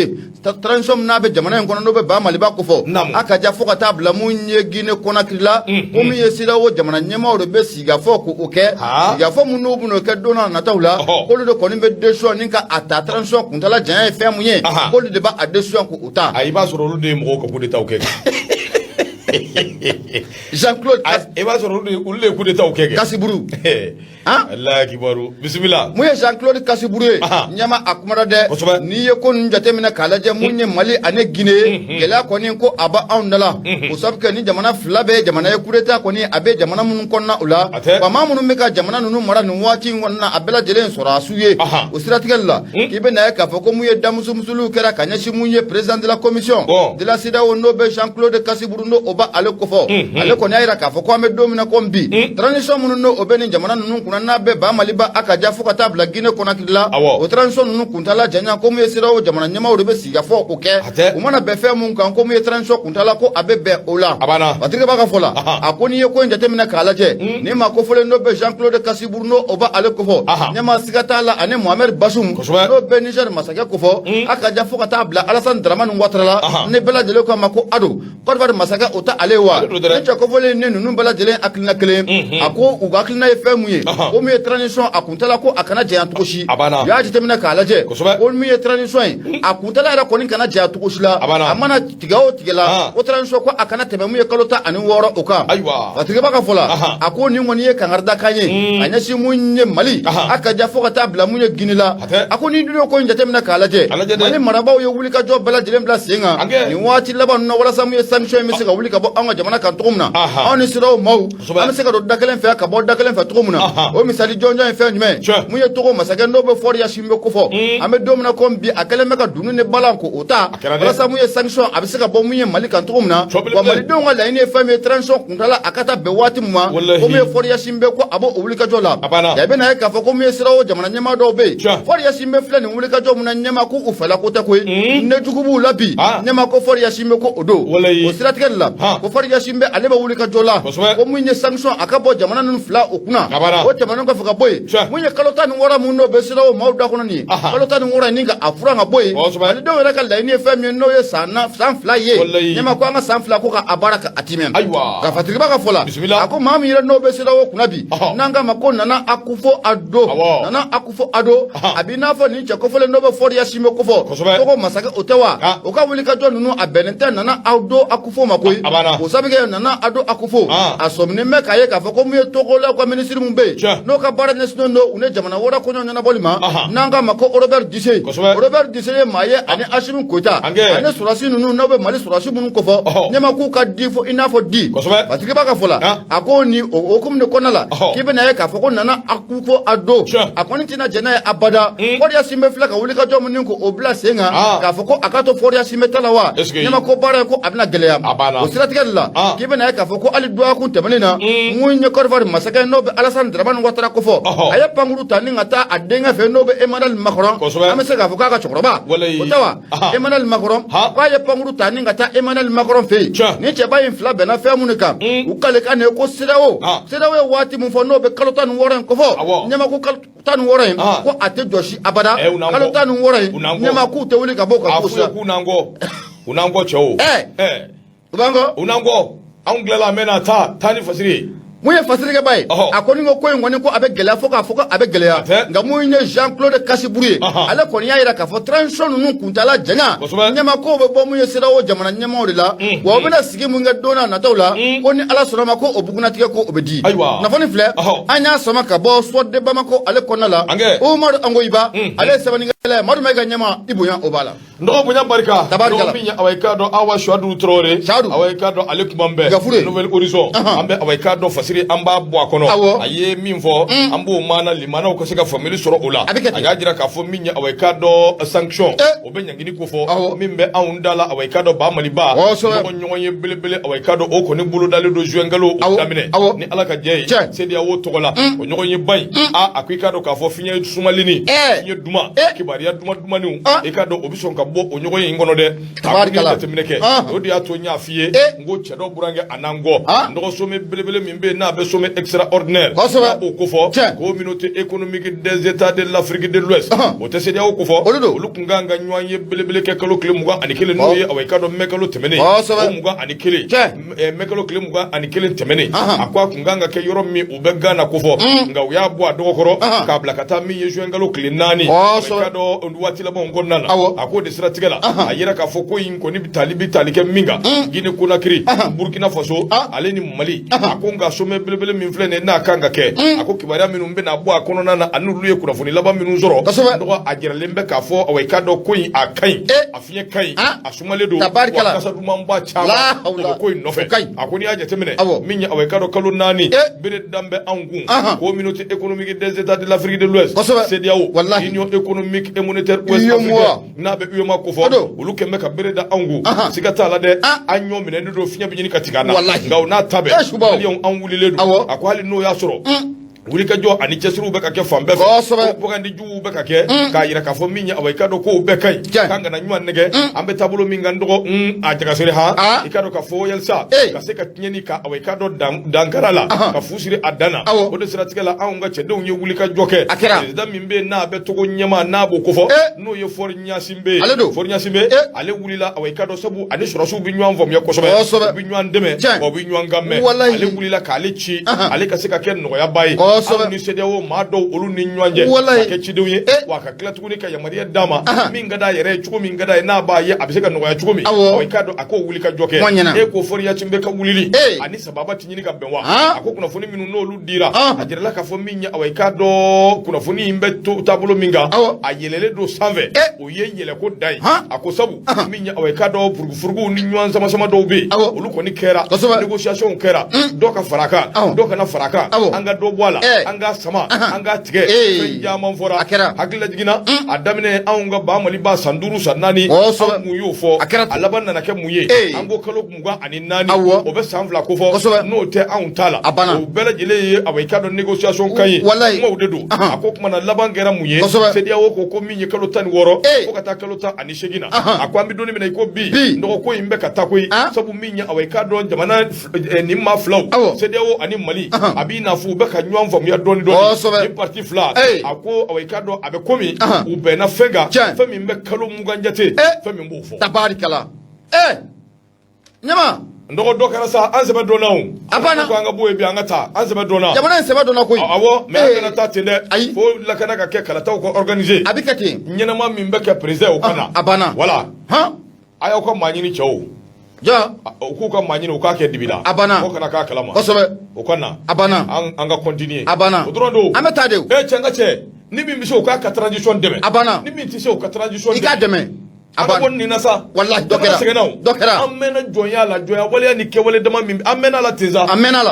transition n'a bɛ jamana in kɔnɔ n'o bɛ ba Maliba ko fɔ a ka ja fo ka taa bila mun ye Guinée Conakry la ko mun ye CEDEAO jamana ɲɛmaaw de bɛ sigikafɔ k'o kɛ sigikafɔ mun n'u bɛn'o kɛ don n'a nataw la k'olu de kɔni bɛ décision ni ka a ta transition kuntala janya ye fɛn mun ye k'olu de b'a décision k'o ta i b'a sɔrɔ olu de ye mɔgɔw ka coup d'état kɛ Jean-Claude i b'a sɔrɔ olu de ye coup d'état kɛ Kassiburu Allahu akibaru bisimila mun ye Jean-Claude Kassiburu ye ɲɛma a kumara dɛ n'i ye ko ninnu jateminɛ k'a lajɛ mun ye Mali ani Guinée gɛlɛya kɔni ko a bɛ anw da la o sabu kɛ ni jamana fila bɛ jamana ye coup d'état kɔni a bɛ jamana minnu kɔnɔna o la wa maa minnu bɛ ka jamana ninnu mara nin waati in kɔnɔna a bɛɛ lajɛlen sɔrɔ a su ye o siratigɛ la k'i bɛ na ye k'a fɔ ko mun ye damusumusuliw kɛra ka ɲɛsin mun ye président de la commission de la CEDEAO n'o bɛ Jean-Claude Kassiburu n'o o b'a ale kofɔ ale kɔni y'a jira k'a fɔ ko an bɛ don min na ko bi transition minnu n'o o bɛ nin jamana ninnu kunna n'a bɛ ba Maliba a ka ja fo ka taa bila Guinée Conakry la o transition ninnu kuntala janya ko mun ye CEDEAO jamana ɲɛmaaw de bɛ sigikafɔ o kɛ u mana bɛn fɛn mun kan ko mun ye transition kuntala ko a bɛ bɛn o la Fatirikeba ka fɔ la a ko n'i ye ko in jateminɛ k'a lajɛ ni maa kofɔlen n'o bɛ Jean-Claude Kassiburu n'o o b'a ale kofɔ ɲɛmaa siga t'a la ani Mohamed Bazoum n'o bɛ Niger masakɛ kofɔ a ka ja fo ka taa bila Alassane Dramane Ouattara la ne bɛɛ lajɛlen ko a ma ko Ado Côte d'Ivoire masakɛ o ta ale wa ne cɛ kofɔlen ni ninnu bɛɛ lajɛlen hakilina kelen a ko u ka hakilina ye fɛn mun ye ko mun ye transition a kuntala ko a kana janya cogo si u y'a jateminɛ k'a lajɛ ko min ye transition ye a kuntala yɛrɛ kɔni kana janya cogo si la a mana tigɛ o tigɛ la o transition ko a kana tɛmɛ mun ye kalo 16 o kan Fatirikeba ka fɔ la a ko nin kɔni ye kangaridakan ye a ɲɛsin mun ye Mali a ka ja fo ka taa bila mun ye Guinée la a ko ni dun ye ko in jateminɛ k'a lajɛ Mali marabaw ye wulikajɔ bɛɛ lajɛlen bila sen kan nin waati laban ninnu na walasa mun ye sanction in bɛ se ka wuli ka bɔ an ka jamana kan cogo min na anw ni CEDEAO maaw an bɛ se ka don da kelen fɛ ka bɔ da kelen fɛ cogo min na o misali jɔnjɔn ye fɛn jumɛn mun ye Togo masakɛ n'o bɛ Faure Yacine bɛ kofɔ an bɛ don min na komi bi a kɛlen bɛ ka dunun ni balan ko o ta walasa mun ye sanction a bɛ se ka bɔ mun ye Mali kan cogo min na wa malidenw ka laɲini ye fɛn min ye transition kuntala a ka taa bɛn waati min ma ko mun ye Faure Yacine bɛ ko a b'o wulikajɔ la ya bɛ na ye k'a fɔ ko mun ye CEDEAO jamana ɲɛmaa dɔw bɛ yen Faure Yacine bɛ filɛ nin wulikajɔ min na ɲɛmaa ko u fɛla ko tɛ koyi ne jugu b'u la bi ɲɛmaa ko Faure Yacine bɛ ko o don o siratigɛ de la ko Faure Yacine bɛ ale bɛ wulikajɔ la ko mun ye sanction a ka bɔ jamana ninnu fila o kunna o tɛmɛnen kɔfɛ ka bɔ yen mun ye kalo 16 mun n'o bɛ CEDEAO maaw da kɔnɔ nin ye kalo 16 in ni ka a furan ka bɔ yen malidenw yɛrɛ ka laɲini ye fɛn min ye n'o ye san 2 ye ɲɛmaa ko an ka san 2 ko ka a baara ka a timɛ ka Fatirikeba ka fɔ la a ko maa min yɛrɛ n'o bɛ CEDEAO kunna bi n'an k'a ma ko Nana Akufo Addo a b'i n'a fɔ nin cɛ kofɔlen n'o bɛ Faure Yacine bɛ kofɔ Togo masakɛ o tɛ wa o ka wulikajɔ ninnu a bɛnnen tɛ Nana Addo Akufo ma koyi o sabu kɛ Nana Addo Akufo a sɔminen bɛ k'a ye k'a fɔ ko mun ye Togolais ka ministre mun bɛ yen n'o ka baara ɲɛsinnen don u ni jamana wɛrɛ kɔɲɔ ɲɛnabɔli ma n'an k'a ma ko Robert Dissé ye maa ye ani Assimi Goïta ani sɔrɔdasi ninnu n'o bɛ Mali sɔrɔdasi minnu kofɔ ɲɛmaa k'u ka di fo i n'a fɔ di Fatirikeba ka fɔ la a ko ni o hukumu de kɔnɔna la k'i bɛ na ye k'a fɔ ko Nana Akufo Addo a kɔni tɛna jɛn n'a ye abada Faure Yacine bɛ filɛ ka wulikajɔ min ko o bila sen kan k'a fɔ ko a ka to Faure Yacine bɛ ta la wa ɲɛmaa ko baara ye ko a bɛna gɛlɛya o siratigɛ de la k'i bɛ na ye k'a fɔ ko hali dɔgɔkun tɛmɛnen na mun ye Côte d'Ivoire masakɛ n'o bɛ Alassane Dramane Ouattara kofɔ a ye pankuru ta ni ka taa a denkɛ fɛ n'o bɛ Emmanuel Macron an bɛ se k'a fɔ k'a ka cɛkɔrɔba o tɛ wa Emmanuel Macron k'a ye pankuru ta ni ka taa Emmanuel Macron fɛ yen ni cɛba in fila bɛnna fɛn minnu kan u kale kan ne ko CEDEAO ye waati min fɔ n'o bɛ kalo 16 in kofɔ ɲɛmaa ko kalo 16 in ko a tɛ jɔsi abada kalo 16 in ɲɛmaa k'u tɛ wuli ka bɔ ka ko sa u n'an kɔ cɛw u b'an kɔ u n'an kɔ anw tilala an bɛna taa ni fasiri mun ye fasiri kɛ ba ye a ko ni ko in kɔni ko a bɛ gɛlɛya fo k'a fɔ ko a bɛ gɛlɛya nka mun ye Jean-Claude Kasiburu ye ale kɔni y'a yira k'a fɔ transition ninnu kuntala janya ɲɛmakow bɛ bɔ mun ye CEDEAO jamana ɲɛmaaw de la wa u bɛna sigi mun kɛ don n'a nataw la ko ni Ala sɔnna ma ko o bugunatigɛ ko o bɛ di nafani filɛ an y'a sama ka bɔ Swat de Bamako ale kɔnɔna la Umaru Angoyiba ale ye sɛbɛnnikɛla ye Madu Mayiga ɲɛma i bonya o b'a la nɔgɔ bonya barika nɔgɔ min ye awa i k'a dɔn Awa Suwadu Traoré awa i k'a dɔn ale kuma bɛɛ Nouvelle Horizon an bɛ awa i k'a dɔn fasiri an b'a bɔ a kɔnɔ a ye min fɔ an b'o maana limanaw ka se ka faamuyali sɔrɔ o la a y'a jira k'a fɔ min ye awa i k'a dɔn sanction o bɛ ɲangini ko fɔ min bɛ anw da la awa i k'a dɔn ba Maliba ɲɔgɔn ye belebele awa i k'a dɔn o kɔni bolo dalen don juin kalo o daminɛ ni Ala ka jɛ ye CEDEAO tɔgɔ la o ɲɔgɔn ye ba in a ko i k'a dɔn k'a fɔ fiɲɛ sumalini fiɲɛ duman kibaruya dumandumanniw i k'a dɔn o bɛ sɔn ka bɔ o ɲɔgɔn ye in kɔnɔ dɛ a ko ni jateminɛ kɛ o de y'a to n y'a f'i ye n ko cɛ dɔ burankɛ a n'an kɔ nɔgɔ sommet belebele min bɛ yen n'a bɛ sommet extraordinaire n'a b'o ko fɔ communauté économique des États de l'Afrique de l'Ouest o tɛ CEDEAO ko fɔ olu tun kan ka ɲɔgɔn ye belebele kɛ kalo tile 21 n'o ye awa i k'a dɔn mai kalo tɛmɛnen o 21 mai kalo tile 21 tɛmɛnen a ko a tun kan ka kɛ yɔrɔ min u bɛ Ghana ko fɔ nka u y'a bɔ a dɔgɔkɔrɔ k'a bila ka taa min ye juin kalo tile 4 awa i k'a dɔn waati labanw kɔnɔna na a ko de siratigɛ la a yɛrɛ k'a fɔ ko in kɔni bɛ tali kɛ min kan Guinée Conakry Burkina Faso ale ni Mali a ko nka sommet belebele min filɛ nin ye n'a kan ka kɛ a ko kibaruya minnu bɛna bɔ a kɔnɔna na ani olu ye kunnafoni laban minnu sɔrɔ dɔgɔ a jiralen bɛ k'a fɔ awa i k'a dɔn ko in a ka ɲi a fiɲɛ ka ɲi a sumalen don wa kasa dumanba caman o bɛ ko in nɔfɛ a ko n'i y'a jateminɛ min ye awa i k'a dɔn kalo 4 bere dan bɛ anw kun communauté économique des États de l'Afrique de l'Ouest CEDEAO Union économique et monétaire ouest africaine n'a bɛ UEMOA ko fɔ olu kɛn bɛ ka bere da anw kun siga t'a la dɛ an ɲɔ minɛ ne don fiɲɛ bɛ ɲini ka tigɛ an na nka o n'a ta bɛɛ maliyɛnw an wulilen don a ko hali n'o y'a sɔrɔ wulikajɔ ani cɛsiriw bɛ ka kɛ fan bɛɛ fɛ bagandijuguw bɛ ka kɛ k'a yira k'a fɔ min ye awa i k'a dɔn k'o bɛɛ ka ɲi k'an kana ɲuman nɛgɛ an bɛ taabolo min kan dɔgɔ a jagasere i k'a dɔn k'a fɔ yalisa ka se ka tiɲɛni ka awa i k'a dɔn dankara la ka fu siri a dan na o de siratigɛ la anw ka cɛdenw ye wulikajɔ kɛ président min bɛ yen n'a bɛ togo ɲɛma n'a b'o ko fɔ n'o ye Fori Ɲasinbe Fori Ɲasinbe ale wulila awa i k'a dɔn sabu ani sɔrɔsiw bɛ ɲɔgɔn faamuya kosɛbɛ u bɛ ɲɔgɔn dɛmɛ wa u bɛ ɲɔgɔn kan mɛn ale wulila k'ale ci ale ka se ka kɛ nɔgɔyaba ye anw ni CEDEAO maa dɔw olu ni ɲɔgɔn cɛ ka kɛ cidenw ye wa ka tila tuguni ka yamaruya d'a ma min ka d'a yɛrɛ ye cogo min ka d'a ye n'a b'a ye a bɛ se ka nɔgɔya cogo min awa i k'a dɔn a k'o wuli ka jɔ kɛ e ko Fori Ɲasinbe ka wulili ani sababa tɛ ɲini ka bɛn wa a ko kunnafoni minnu n'olu dira a jirala k'a fɔ min ye awa i k'a dɔn kunnafoni in bɛ taabolo min kan a yɛlɛlen don sanfɛ o ye yɛlɛko da ye a ko sabu min ye awa i k'a dɔn furugufuruguw ni ɲɔgɔn sama dɔw bɛ yen olu kɔni kɛra négociation kɛra dɔ ka fara a kan dɔ kana fara a kan an ka dɔ bɔ a la an ka sama an ka tigɛ fɛn caman fɔra hakilila jiginna a daminɛ anw ka ba Maliba san 5 san 4 an mun y'o fɔ a laban nana kɛ mun ye an ko kalo 24 o bɛ san 2 ko fɔ n'o tɛ anw ta la o bɛɛ lajɛlen ye awa i k'a dɔn négociation kan ye kumaw de don a ko kuma na laban kɛra mun ye CEDEAO ko min ye kalo 16 fo ka taa kalo 18 na a ko an bɛ don min na i ko bi nɔgɔ ko in bɛ ka taa koyi sabu min ye awa i k'a dɔn jamana nin maa filaw CEDEAO ani Mali a b'i n'a fɔ u bɛ ka ɲɔgɔn faamuya dɔɔni ni parti fila a ko awa i k'a dɔn a bɛ komi u bɛnna fɛn kan fɛn min bɛ kalo 20 jate fɛn min b'o fɔ tabarikala ɲama nɔgɔ dɔ kɛra sa an sɛbɛ dɔnna o a banna ko an ka bɔ yen bi an ka taa an sɛbɛ dɔnna jamana in sɛbɛ dɔnna koyi awɔ mais an kana taa ten dɛ ayi fo lakana ka kɛ kalataw ka organiser a bɛ kɛ ten ɲɛnama min bɛ kɛ président o kana a banna wala a y'aw ka maa ɲini cɛw ja u k'u ka maa ɲini u k'a kɛ dibi la a banna o kana k'a kalama kosɛbɛ o kana a banna an ka continuer a banna o dɔrɔn don an bɛ taa de o cɛ n ka cɛ ni min bɛ se o k'a ka transition dɛmɛ a banna ni min tɛ se o ka transition dɛmɛ i k'a dɛmɛ a b'a bɔ nin na sa walahi dɔ kɛra an mɛnna jɔnya la jɔnya waleya ni kɛwale dama min an mɛnna la ten sa an mɛnna la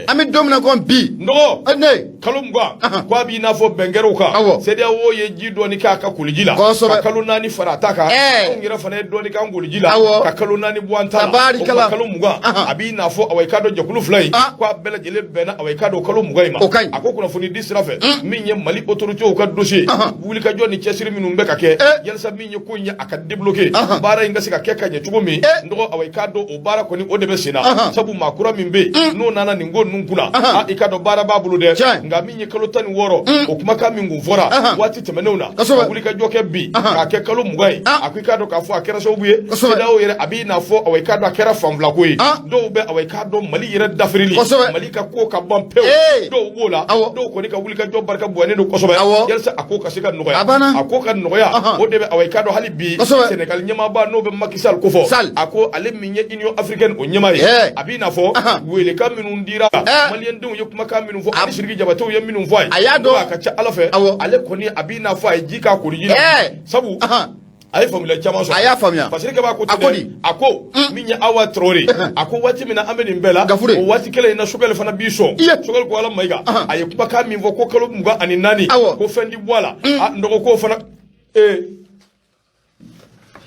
an bɛ don min na ko bi nɔgɔ ne kalo 20 ko a b'i n'a fɔ bɛnkɛrɛw kan CEDEAO ye ji dɔɔni k'a ka koliji la ka kalo 4 fara a ta kan anw yɛrɛ fana ye dɔɔni k'an koliji la ka kalo 4 bɔ an ta la o kuma kalo 20 a b'i n'a fɔ awa i k'a dɔn jɛkulu fila in ko a bɛɛ lajɛlen bɛnna awa i k'a dɔn kalo 20 in ma a ko kunnafoni di sira fɛ min ye Mali autorités ka dossier wulikajɔ ni cɛsiri minnu bɛ ka kɛ yalisa min ye ko in ye aka débloquer bara inga sika keka nye chugo mi ndo awai kado o bara koni o debe sina sabu makura mimbe no nana ningo nunkuna ikado bara babulu de nga minye kalo tani woro o kuma ka mingu vora wati temenuna wulika joke bi ka ke kalo mugai akikado ka fo akera so buye seda o yere abi na fo awai kado akera famvla koyi do be awai kado mali yere dafrili mali ka ko ka bon pew do wola do ko ni ka wulika jo barka buane do kosobe yelsa akoka sika noya akoka noya o debe awai kado hali bi Senegal nyama ba no be makisal ko fo ako ale minye union africaine o nyama ye abi na fo wele ka minu ndira malien dum yokuma ka minu fo ali shirgi jabato ye minu fo ayado ka cha alafe ale koni abi na fo ay jika ko rijina sabu ay famila chama so aya famia parce que ba ko akodi ako minya awa trori ako wati mina ameni mbela o wati kele na shugal fana biso shugal ko ala maiga ay kuma ka min fo ko kalo muga ani nani ko fendi bola ndoko ko fana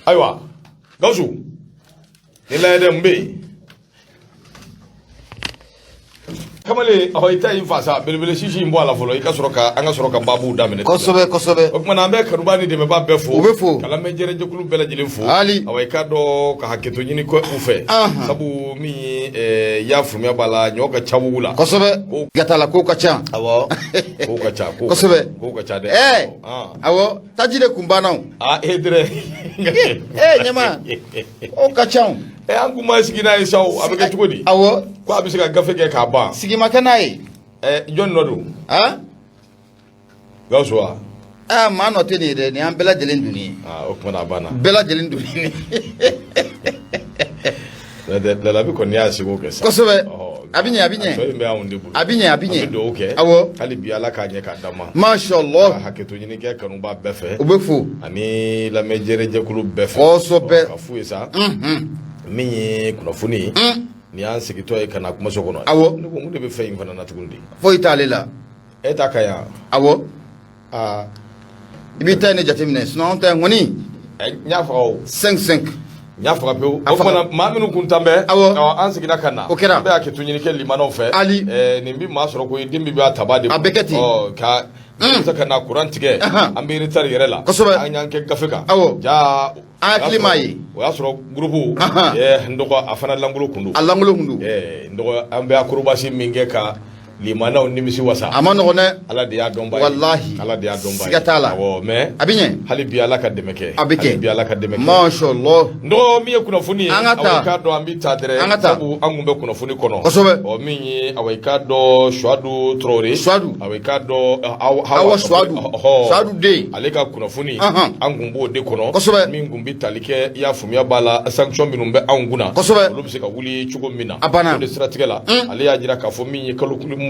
aywa gawsu ni la dem be kamale ahoita infasa belebele shishi mbo ala folo ikasoroka anga soroka babu damene kosobe o kuma na be kanubani de me ba befo kala me jere jokulu bela jilinfo awai kado ka haketo nyini ko ufe sabu mi ya fumya bala nyoka chawula kosobe gatala ko kacha awo ko kacha ko kacha de awo tajire kumbana edre nyama o kacha angu masikina isau abeke chukodi awo ko abisika gafeke ka ba sigima kanai John Nodu gawswa ma no teni de ni ambela jelen duni o kuma na bana bela jelen duni la bi ko ni asigo kesa kosobe abinye do okay awo ali bi ala ka nye ka dama mashallah haketo nyini ke kanu ba befe obefu ani la mejere jekulu befe kosobe afu esa minyi kuna funi ni anse kitoe kana kuma sokono awo ndiko munde be fay ngona natugundi fo italela eta kaya awo ibita ne jatemne sino onta ngoni nyafa o 5 nyafa pe o kuma maminu kuntambe awo anse kina kana be aketunyini ke limano fe ali ni mbi masoro ko dimbi be atabade abeketi ka saka na kurantige ambiri tar yerela anyanke gafika ja aklimai wa soro grupu ndoko afana langulu kundu ndoko ambe akurubasi mingeka limana onimisi wasa amano ne ala dia domba wallahi ala dia domba sigatala wo me abinye hali bi ala ka demeke hali bi ala ka demeke mashallah ndo mi kuna funi awika do ambi tadre sabu angumbe kuna funi kono o minyi awika do shwadu trori awika do hawa shwadu de aleka kuna funi angumbo de kono mi ngumbi talike ya fumia bala sanction minumbe anguna olubisika wuli chugo mina de strategela ale ya jira ka fomi kalumuga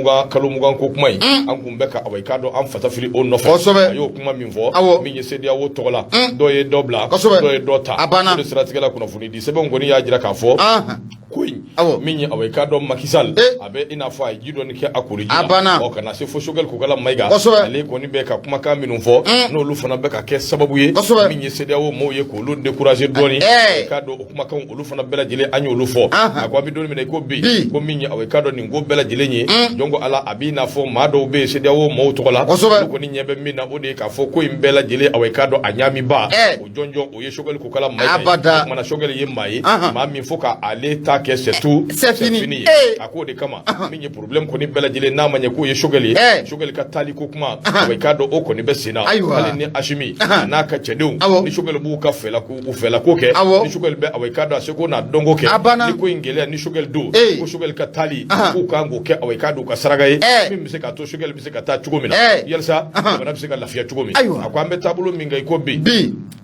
ko kumai an kumbeka awai kado an fata fili on no fa ayo kuma min fo min yesedi awo togola do ye dobla do ye dota de strategela kuna funi di sebe ngoni ya jira ka fo kuin min awai kado makisal abe ina fo ay gido ni ke akuri o kana se fo shogal ko kala maiga ale ko ni be ka kuma ka min fo no lu fana be ka ke sababu ye min yesedi awo mo ye ko lu décourager doni kado kuma kan lu fana bela jile anyo lu fo akwa bi doni me ko bi ko min awai kado ni go bela jile ni jongo ala abina fo mado be se dawo mo tokola ko ni nyebe mina ode ka fo ko imbela jele awai kado anyami ba o jonjo o ye shogal ko kala mai mana shogal ye mai ma mi fo ka ale ta ke c'est tout c'est fini akode kama minye problem ko ni bela jele na manye ko ye shogal ka tali ko kuma awai kado o ko ni besina ale ni ashimi na ka chedu ni shogal bu ka fela ko ke ni shogal be awai kado aseko na dongo ke ni ko ingele ni shogal do ko shogal ka tali ko kango ke awai kado ka saragaye mi se ka to shogal mi se ka ta chugo mina yelsa bana bi se ka lafiya chugo mi akwa ambe tabulo minga iko bi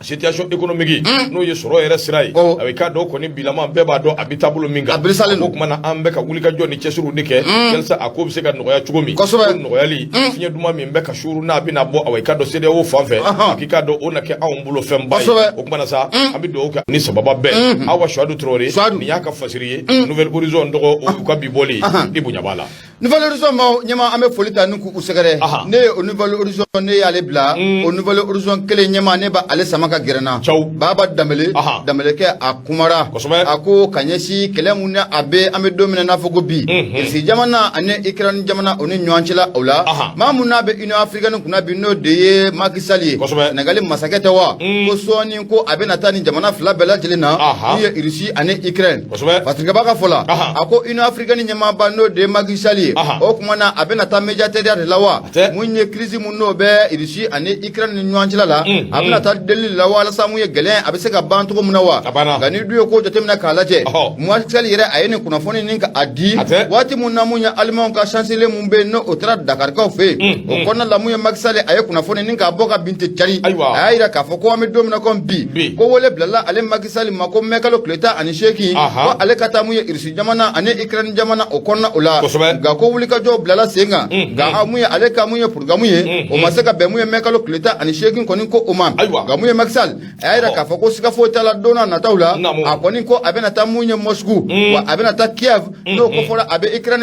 situation économique no ye soro era sirai awai kado ko ni bilama be ba do abi tabulo minga ko kuma na ambe ka wuli ka joni chesuru nike yelsa akob se ka noya chugo mi noya li finya duma mi mbe ka shuru na abi na bo awai kado se de wo fanfe akika do onake awumbulo femba o kuma na sa abi do ka ni sababa be awa shwadu trore ni yaka fasiriye nouvelle horizon do ko ka biboli ibunya bala Nouvelle horizon nyama ame folita nuku usegere ne au nouvelle horizon ne yale bla au nouvelle horizon kele nyama ne ba ale samaka gerana baba damele ke akumara ako kanyeshi kele munna abe ame domina na fogo bi si jamana ane ikran jamana oni nyanchila ola ma munna be ino africaine kuna bi no de makisali nagali masakete wa ko soni ko abe natani jamana fla bela jelena ni irisi ane ikran patrika baka fola ako ino africaine nyama ba no de makisali o kuma na abe nata mediateur de lawa munye crise munno be irisi ane ikran ni nyanchila la abe nata delil lawa la samu ye gelen abe se ka bantu ko munawa gani duyo ko jotemna kalaje makisali yere ayene kuna foni ninka adi wati munna munya alman ka chancelier mumbe no otra Dakar ka fe o konna la munya makisali aye kuna foni ninka boka binti chari ayira ka foko ame domina kon bi ko wole blala ale makisali mako mekalo kleta ani sheki ko ale kata munya irsi jamana ane ikran jamana o konna ula ga ko wuli ka jo blala senga ga amuya ale ka munya purgamuye o masaka be munya mekalo kleta ani sheki konin ko umam ga munya makisali ayira ka foko sika fota la dona na taula akonin ko abena ta munya Moscou wa abena ta Kiev no ko fora abe ikran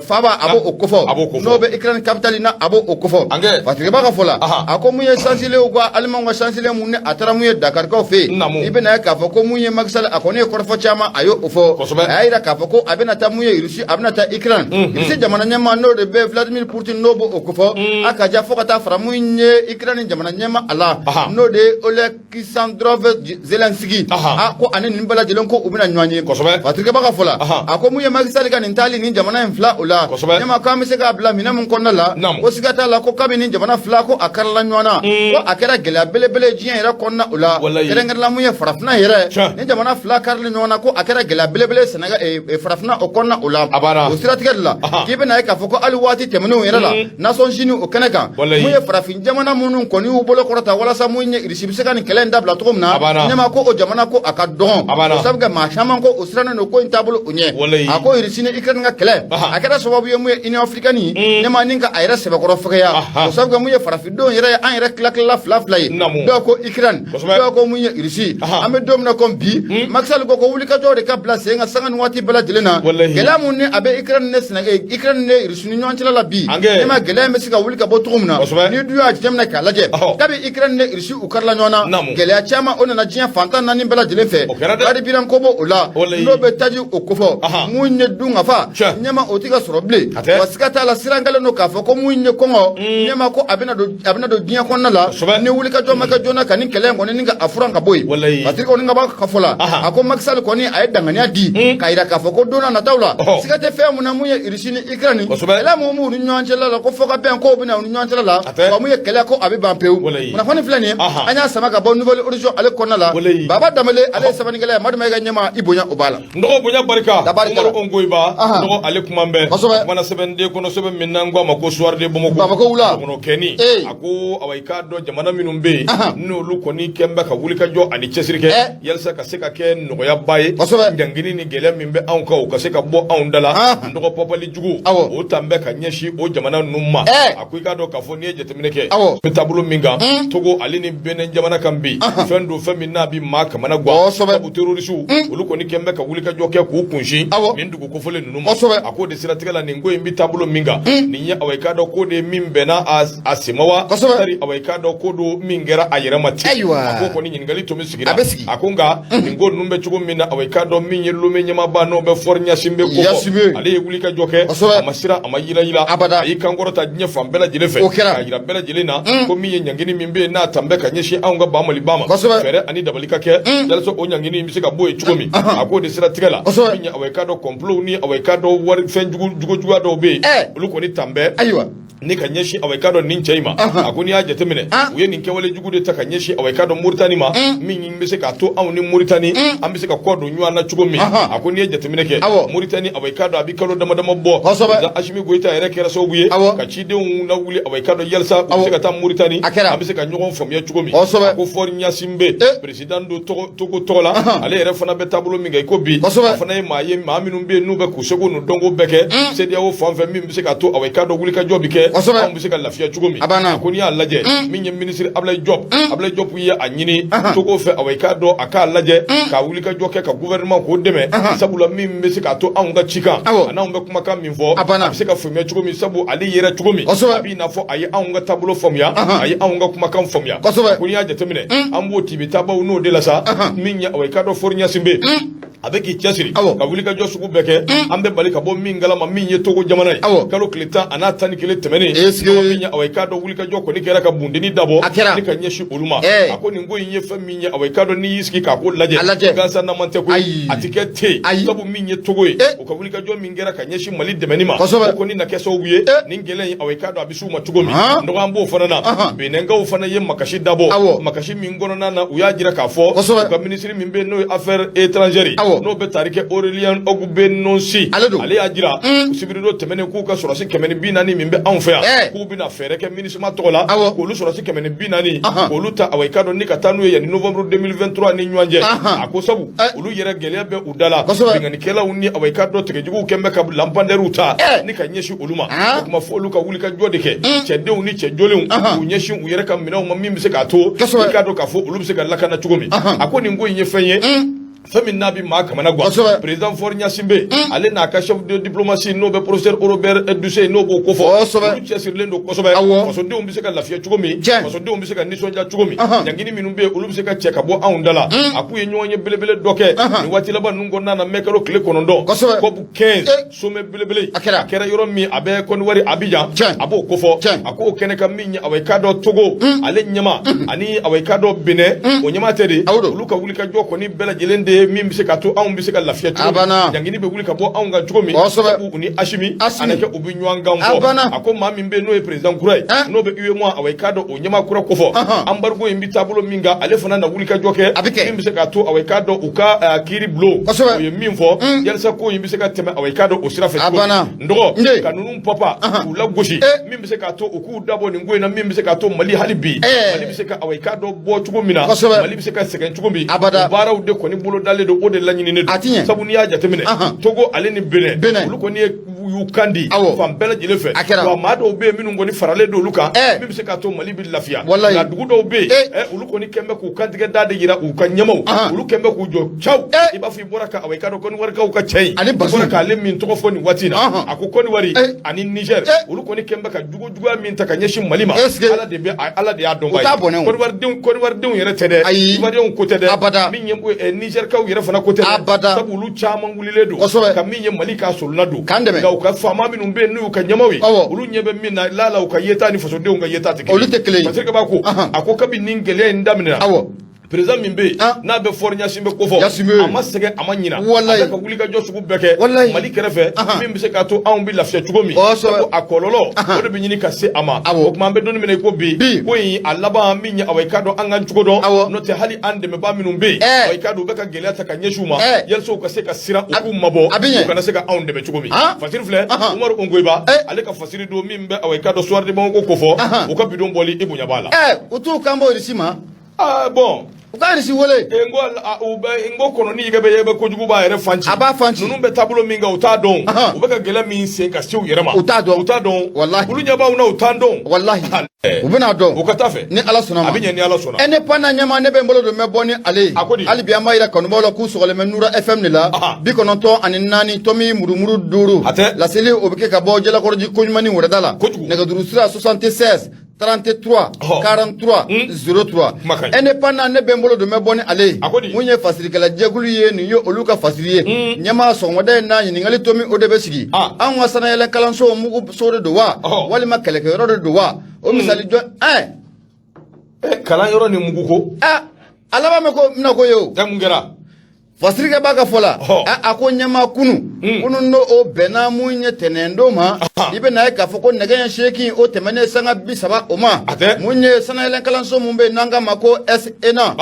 faba abo okofo no be ikran capital na abo okofo patrika baka fola ako muye chancelier ko alman wa chancelier munne atara muye Dakar ko fe ibena ka foko muye makisali akone korfo chama ayo ofo ayira ka foko abena ta muye Russi abena ta ikran irisi jamana nyama no de be Vladimir Putin no bo okofo akaja foka ta fra muye ikran jamana nyama ala no de Oleksandrov Zelensky ako ane nimbala jelon ko ubina nywanye patrika baka fola ako muye makisali kan intali ni jamana infla ula nyama kama se ka bla mina mun konna la o sigata la ko kabe ni jamana fla ko akarla nywana ko akera gela bele jiyan era konna ula kerengar la muye farafna yere ni jamana fla karla nywana ko akera gela bele senaga farafna o konna ula o siratika la kibe na ka foko alwati temno yere la nason jini o kanaka muye farafin jamana munun koni u bolo korata wala sa muye irisi kan kelenda bla to mna nyama ko o jamana ko akadon o sabga ma shaman ko o sirana no ko intabulu unye ako irisi ni ikran nga kele akera sababu ye muye ini afrikani nyama ninka ayra sebe ko rofya o sabga muye farafido yere an yere klakla flaflay do ko ikran do ko muye irisi ame domna kom bi maksal ko wuli ka jode ka place nga sangan wati bala dilena gelamu ni abe ikran nesna ikran ne irisi ni nyantila la bi nyama gelame sika wuli ka botumna ni duya jamna ka laje kabe ikran ne irisi ukarla nyona gelya chama ona na jian fantan nani bala dilenfe adi biran kobo ula no be taji okofo munye dunga fa nyama otiga soroble wasikata la sirangala no ka foko munye kongo nyama ko abena do jian konna la ni wuli ka joma ka jona kanin kelengo ni nga afuranga boy patrika oninga ba ka fola ako maksal ko ni ay dangania di kaira ka foko dona na tawla sikate fe mu na munye irisini ikrani ela mu mu ni nyanchela la ko foka ben ko bina ni nyanchela la ko munye kele ko abi bampeu na fani flani anya samaka bo nouvelle origine ale konna la baba damale ale sabani gele maduma ga nyama ibonya obala ndo bonya barika ngoro ongoiba ndo ale kumambe mana sebende kono sebe minangwa mako soirde bomoko kono keni ako awaika do jamana minumbe no lu koni kemba ka wuli ka jo ani chesirike yelsa ka seka ke no ya baye ngangini ni gele mimbe an ka o ka seka bo an dala ndo popali jugu o tambe ka nyeshi o jamana numma akuika do ka foni jetemineke tabulu minga togo alini benen jamana kambi fendo femina bi maka mana gwa bu terrorisu ulu koni kembe ka wuli ka jo ke ku kunshi mindugo ko fole numma ako de sira tigala ni ngoy mbi tabulu minga ni ya awaika do ko de mimbe na asimawa tari awaika do ko do mingera ayera mati ako ko ni ngali to misigira akunga ngo numbe chugo mina awaika do minye lume nyama ba no be fornya simbe ko ale wuli ka joke amasira amayira yila ayika ngorota nya fambela jilefe ayira bela jilena ko minye nyangini mimbe na tambe ka nyeshi aunga ba mali bama fere ani dabalika ke dalso o nyangini misika boy chugo mi ako de sira tigala minye awaika do complot ni awaika do war fen jugo do be uluko ni tambe ni ka nyeshi awaikado nin chaima akuni ya jetemene uye ninke wale jugude ta ka nyeshi awaikado Mauritania ma min mbese ka to awni Mauritania ambese ka kodo nywa na chugo mi akuni ya jetemene ke Mauritania awaikado abikalo dama bo za ashimi goita ere kera so buye ka chide na wuli awaikado yelsa ambese ka ta Mauritania ambese ka nyogon fom ya chugo mi ko for nya simbe president do togo tola ale ere fana be tablo mi ngai ko bi fana ma ye ma minumbe nube ku sego no dongo beke se dia wo fam fe mi mbese ka to awaikado wuli ka jobi ke an bɛ se ka lafiya cogo min a ko n'i y'a lajɛ min ye ministre Ablaye Diop ye a ɲini Togo fɛ awɔ i k'a dɔn a k'a lajɛ ka wuli ka jɔ kɛ ka gouvernement k'o dɛmɛ sabula min bɛ se k'a to anw ka cikan a n'anw bɛ kumakan min fɔ a bɛ se ka faamuya cogo min sabu ale yɛrɛ cogo min a b'i n'a fɔ a ye anw ka taabolo faamuya a ye anw ka kumakan faamuya ko n'i y'a jateminɛ an b'o tibi tabaw n'o de la sa min ye awɔ i k'a dɔn Fori Ɲasinbe a bɛ k'i cɛsiri ka wuli ka jɔ sugu bɛɛ kɛ an bɛ bali ka bɔ min kalama min ye Togo jamana ye kalo tile 10 a n'a 11 tɛmɛnen min ye awɔ i k'a dɔn wuli ka jɔ kɔni kɛra ka bundini dabɔ ni ka ɲɛsin olu ma a ko nin ko in ye fɛn min ye awɔ i k'a dɔn n'i y'i sigi k'a ko lajɛ gansan naman tɛ koyi a ti kɛ ten sabu min ye Togo ye o ka wuli ka jɔ min kɛra ka ɲɛsin Mali dɛmɛni ma o kɔni na kɛ sababu ye nin gɛlɛn in awɔ i k'a dɔn a bɛ s'u ma cogo min nɔgɔ an b'o fana na Benenkaw fana ye makasi dabɔ makasi min kɔnɔna na u y'a jira k'a fɔ u ka ministre min bɛ n'o ye affaires étrangères n'o bɛ tari kɛ Aurélien Ogbenonsi ale y'a jira sibirido tɛmɛnen k'u ka sɔrɔsi 440 min bɛ anw fɛ yan k'u bɛna fɛɛrɛ kɛ MINUSMA tɔgɔ la k'olu sɔrɔsi 440 k'olu ta awɔ i k'a dɔn ni ka taa n'u ye yanni novembre 2023 ni ɲɔgɔn cɛ a ko sabu olu yɛrɛ gɛlɛya bɛ u da la bingannikɛlaw ni awɔ i k'a dɔn tigɛjuguw kɛn bɛ ka lampadaires ta ni ka ɲɛsin olu ma o kuma fɔ olu ka wuli ka jɔ de kɛ cɛdenw ni cɛjolenw k'u ɲɛsin u yɛrɛ ka minɛnw ma min bɛ se k'a to i k'a dɔn k'a fɔ olu bɛ se ka lakana cogo min a ko nin ko in ye fɛn ye fɛn min n'a bɛ maa kamana gan président Fori Ɲasinbe ale n'a ka chef de diplomatie n'o bɛ professeur Robert Dusé n'o b'o ko fɔ olu cɛsirilen don kosɛbɛ fasodenw bɛ se ka lafiya cogo min fasodenw bɛ se ka nisɔndiya cogo min ɲangini minnu bɛ yen olu bɛ se ka cɛ ka bɔ anw da la a k'u ye ɲɔgɔn ye belebele dɔ kɛ nin waati laban ninnu kɔnɔna na mɛkalo tile 9 COP 15 sommet belebele a kɛra yɔrɔ min a bɛ Côte d'Ivoire Abidjan a b'o ko fɔ a k'o kɛnɛ kan min ye awɔ i k'a dɔn Togo ale ɲɛma ani awɔ i k'a dɔn Benin o ɲɛma tɛ de olu ka wuli ka jɔ kɔni bɛɛ lajɛlen de min bɛ se ka to anw bɛ se ka lafiya cogo min ɲangini bɛ wuli ka bɔ anw kan cogo min u ni Asimi ana kɛ u bɛ ɲɔgɔn kan fɔ a ko maa min bɛ n'o ye président kura ye n'o bɛ UEMOA awɔ i k'a dɔn o ɲɛma kura ko fɔ embargo in bɛ taabolo min kan ale fana na wuli ka jɔ kɛ min bɛ se ka to awɔ i k'a dɔn u ka kiiri bulon o ye min fɔ yalisa ko in bɛ se ka tɛmɛ awɔ i k'a dɔn o sira fɛ cogo min ndɔgɔ ka ninnu papa k'u lagosi min bɛ se ka to u k'u dabɔ nin ko in na min bɛ se ka to Mali hali bi Mali bɛ se ka awɔ i k'a dɔn bɔ cogo min na Mali bɛ se ka sɛgɛn cogo min baaraw de kɔni bolo dalen don o de laɲini sabu n'i y'a jateminɛ Togo ale ni Benin olu kɔni y'u kan di fan bɛɛ lajɛlen fɛ wa maa dɔw bɛ yen minnu kɔni faralen don olu kan min bɛ se k'a to Mali bɛ lafiya nka dugu dɔw bɛ yen olu kɔni kɛn bɛ k'u kantigɛ da de yira u ka ɲɛmaw olu kɛn bɛ k'u jɔ caw i b'a fɔ i bɔra ka awɔ i k'a dɔn Côte d'Ivoirekaw ka cɛ in i bɔra k'ale min tɔgɔ fɔ nin waati in na a ko Côte d'Ivoire ani Niger olu kɔni kɛn bɛ ka jugujuguya min ta ka ɲɛsin Mali ma Ala de y'a dɔn ba ye Côte d'Ivoire denw yɛrɛ tɛ dɛ Ivoirien ko tɛ dɛ min ye Nigerkaw yɛrɛ fana ko tɛ dɛ sabu olu caman wulilen don ka min ye Mali ka solona don nka u ka faama minnu bɛ yen n'u ka ɲɛmaw ye olu ɲɛ bɛ min na lala u ka yeta ni fasodenw ka yeta tɛ kelen ye parce que b'a ko a ko kabi nin gɛlɛya in daminɛna président min bɛ yen n'a bɛ Fori Ɲasinbe ko fɔ a ma sɛgɛn a ma ɲina a bɛ ka wuli ka jɔ sugu bɛɛ kɛ Mali kɛrɛfɛ min bɛ se k'a to anw bɛ lafiya cogo min sabu a kɔlɔlɔ o de bɛ ɲini ka se a ma o tuma an bɛ don min na i ko bi ko in a laban min ye awɔ i k'a dɔn an ka cogo dɔn n'o tɛ hali an dɛmɛbaa minnu bɛ yen awɔ i k'a dɔn u bɛ ka gɛlɛya ta ka ɲɛsin u ma yalisa u ka se ka siran u k'u mabɔ u kana se ka anw dɛmɛ cogo min fasiri filɛ Umaru Ongoyiba ale ka fasiri don min bɛ awɔ i k'a dɔn Soir de Bango ko fɔ u ka bidon bɔli i bonya b'a la u t'u kan bɔ irisi ma bon u ka irisi wele ngo kɔnɔ ni yɛbɛ kojugu b'a yɛrɛ fanci a b'a fanci ninnu bɛ taabolo min kan u t'a dɔn u bɛ ka gɛlɛya min sen ka se u yɛrɛ ma u t'a dɔn wallahi olu ɲɛ b'aw na u t'an dɔn wallahi u bɛna dɔn u ka taa fɛ ni Ala sɔnna ma a bɛ ɲɛ ni Ala sɔnna ne panna ɲɛma ne bɛ n bolo don mɛ bɔ ni ale ye hali bi an b'a yira kanubaaw la k'u sɔgɔlen bɛ Nura FM de la 94.4 tɔmi murumuru 5 laseli o bɛ kɛ ka bɔ Jalakɔrɔji Koɲumani Wɛrɛda la nɛgɛjuru sira 76 33 43 03 ne panna ne bɛ n bolo don mɛ bɔ ni ale ye mun ye fasirikɛla jɛkulu ye nin ye olu ka fasiri ye ɲɛma sɔgɔmada in na ɲininkali tomi o de bɛ sigi anw ka sanayɛlɛ kalanso mugu so de don wa walima kɛlɛkɛyɔrɔ de don wa o misali jɔn kalan yɔrɔ ni mugu ko a laban mɛn ko mina ko ye o mun kɛra fasirikɛ b'a ka fɔ la a ko ɲɛma kunu n'o o bɛnna mun ye tɛnɛndon ma i bɛ na ye k'a fɔ ko nɛgɛ ɲɛ 8 o tɛmɛnen sanga 30 o ma mun ye sanayɛlɛ kalanso mun bɛ yen n'an k'a ma ko SENA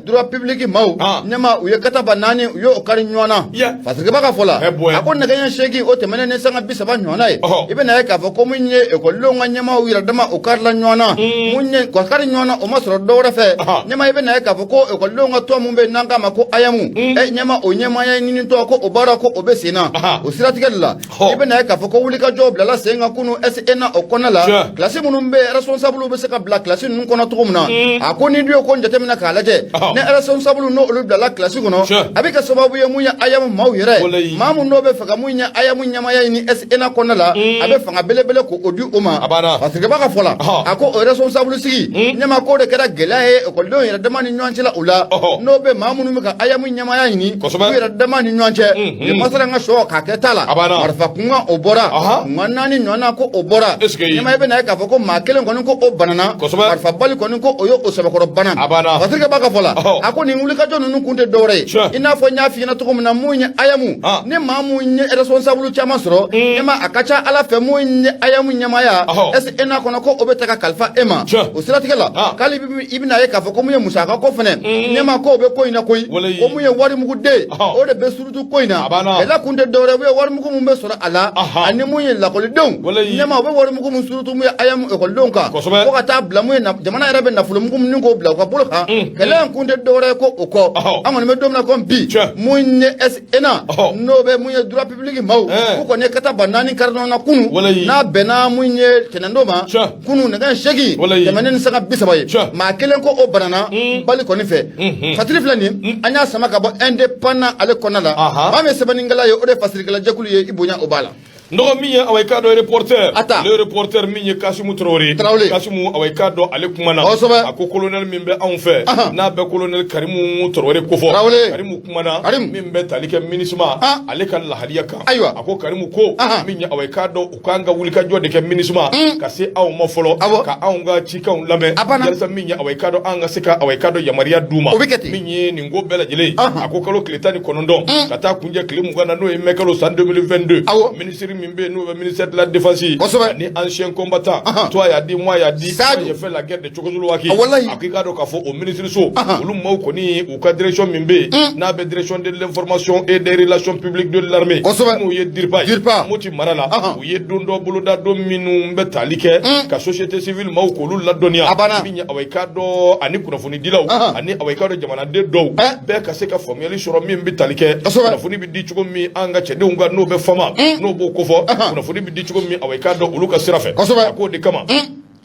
droit public maaw ɲɛma u ye kataba 4 u y'o kari ɲɔgɔn na fasirikɛ b'a ka fɔ la a ko nɛgɛ ɲɛ 8 o tɛmɛnen sanga 30 ɲɔgɔnna ye i bɛ na ye k'a fɔ ko mun ye ekɔlidenw ka ɲɛmaw yɛrɛ dama o karila ɲɔgɔn na mun ye kari ɲɔgɔn na o ma sɔrɔ dɔ wɛrɛ fɛ ɲɛma i bɛ na ye k'a fɔ ko ekɔlidenw ka tɔn mun bɛ yen n'an k'a ma ko ayamu nyama o nyama ya ni to ko o bara ko o be sena o siratigɛ la I bɛ na ka fɔ ko wuli ka jɔ bila la sen ka kunu SNA o kɔnɔ la classe minnu bɛ responsable bɛ se ka bila classe ninnu kɔnɔ cogo min na a ko ni dun ko jateminɛ k'a lajɛ ne responsable n'o olu bila la classe kɔnɔ a bɛ kɛ sababu ye mun ye ayamu maaw yɛrɛ maa mun n'o bɛ fɛ ka mun ye ayamu ɲamaya ni SNA kɔnɔ la a bɛ fanga belebele ko o di o ma parce que b'a ka fɔ la a ko o responsable sigi ɲama ko de kɛra gɛlɛya ye ekɔlidenw yɛrɛ dama ni ɲɔgɔn cɛ la o la n'o bɛ maa minnu bɛ ka ayamu ɲamaya ɲini u yɛrɛ dama ni ɲɔgɔn cɛ nin masala ka sɔ k'a kɛ ta la marifa kunkan o bɔra kunkan 4 ɲɔgɔnna ko o bɔra ɲama I bɛ na ye k'a fɔ ko maa kelen kɔni ko o banana marifa bali kɔni ko o ye o sɛbɛkɔrɔ bana parce que b'a ka fɔ la a ko nin wulikajɔ ninnu kun tɛ dɔwɛrɛ ye I n'a fɔ n y'a f'i ɲɛna cogo min na mun ye ayamu ni maa mun ye responsable caman sɔrɔ ɲama a ka ca Ala fɛ mun ye ayamu ɲamaya SNA kɔnɔ ko o bɛ ta ka kalifa e ma o siratigɛ la k'ale I bɛ na ye k'a fɔ ko mun ye musaka ko fɛnɛ ɲama ko o bɛ ko in na koyi ko mun ye warimuguden o de bɛ surutu ko in na gɛlɛya kun tɛ dɔwɛrɛ ye warimugu mun bɛ sɔrɔ a la ani mun ye lakɔlidenw ɲama o bɛ warimugu mun surutu mun ye ayamu ekɔlidenw kan fo ka taa bila mun ye jamana yɛrɛ bɛ nafolomugu min k'o bila u ka bolo kan gɛlɛya in kun tɛ dɔwɛrɛ ye ko o kɔ an kɔni bɛ don min na ko bi mun ye SNA n'o bɛ mun ye droit public maaw u kɔni ye kata ba 4 kari ɲɔgɔn na kunu n'a bɛnna mun ye tɛnɛndon ma kunu nɛgɛ 8 tɛmɛnen ni saga 30 ye maa kelen ko o banana bali kɔni fɛ fatiri filɛ nin an y'a sama ka bɔ indépendant ale kɔnɔ la maa min sɛbɛnnikɛla ye o de fasirikɛla jɛkulu ye I bonya o b'a la nɔgɔ min ye away ka dɔ reporter le reporter min ye Kasimu Traoré Kasimu away ka dɔ ale kumana a ko colonel min bɛ anw fɛ n'a bɛ colonel Karimu Traoré ko fɔ Karimu kumana min bɛ tali kɛ MINUSMA ale ka lahaliya kan a ko Karimu ko min ye away ka dɔ u k'an ka wulikajɔ de kɛ MINUSMA ka se anw ma fɔlɔ ka anw ka cikanw lamɛn yalasa min ye away ka dɔ an ka se ka away ka dɔ yamaruya d'u ma min ye nin ko bɛɛ lajɛlen a ko kalo tile 19 ka taa kunjɛ tile 20 na n'o ye mai kalo san 2022 ministre min bɛ n'o bɛ ministère de la défense ni ancien combattant toi y'a dit moi y'a dit j'ai fait la guerre de Tchokozolowaki a ko I k'a dɔn k'a fɔ o ministre so olu maaw kɔni u ka direction min bɛ yen n'a bɛ direction de l'information et des relations publiques de l'armée n'o ye DIRPA ye Moti mara la u ye don dɔ boloda don minnu bɛ tali kɛ ka société civile maaw k'olu ladɔnniya min ye away ka dɔ ani kunnafoni dilaw ani away ka dɔ jamanaden dɔw bɛɛ ka se ka faamuyali sɔrɔ min bɛ tali kɛ kunnafoni bɛ di cogo min an ka cɛdenw ka n'o bɛ fama n'o b'o kofɔ kunnafoni bɛ di cogo min away ka dɔ olu ka sira fɛ a k'o de kama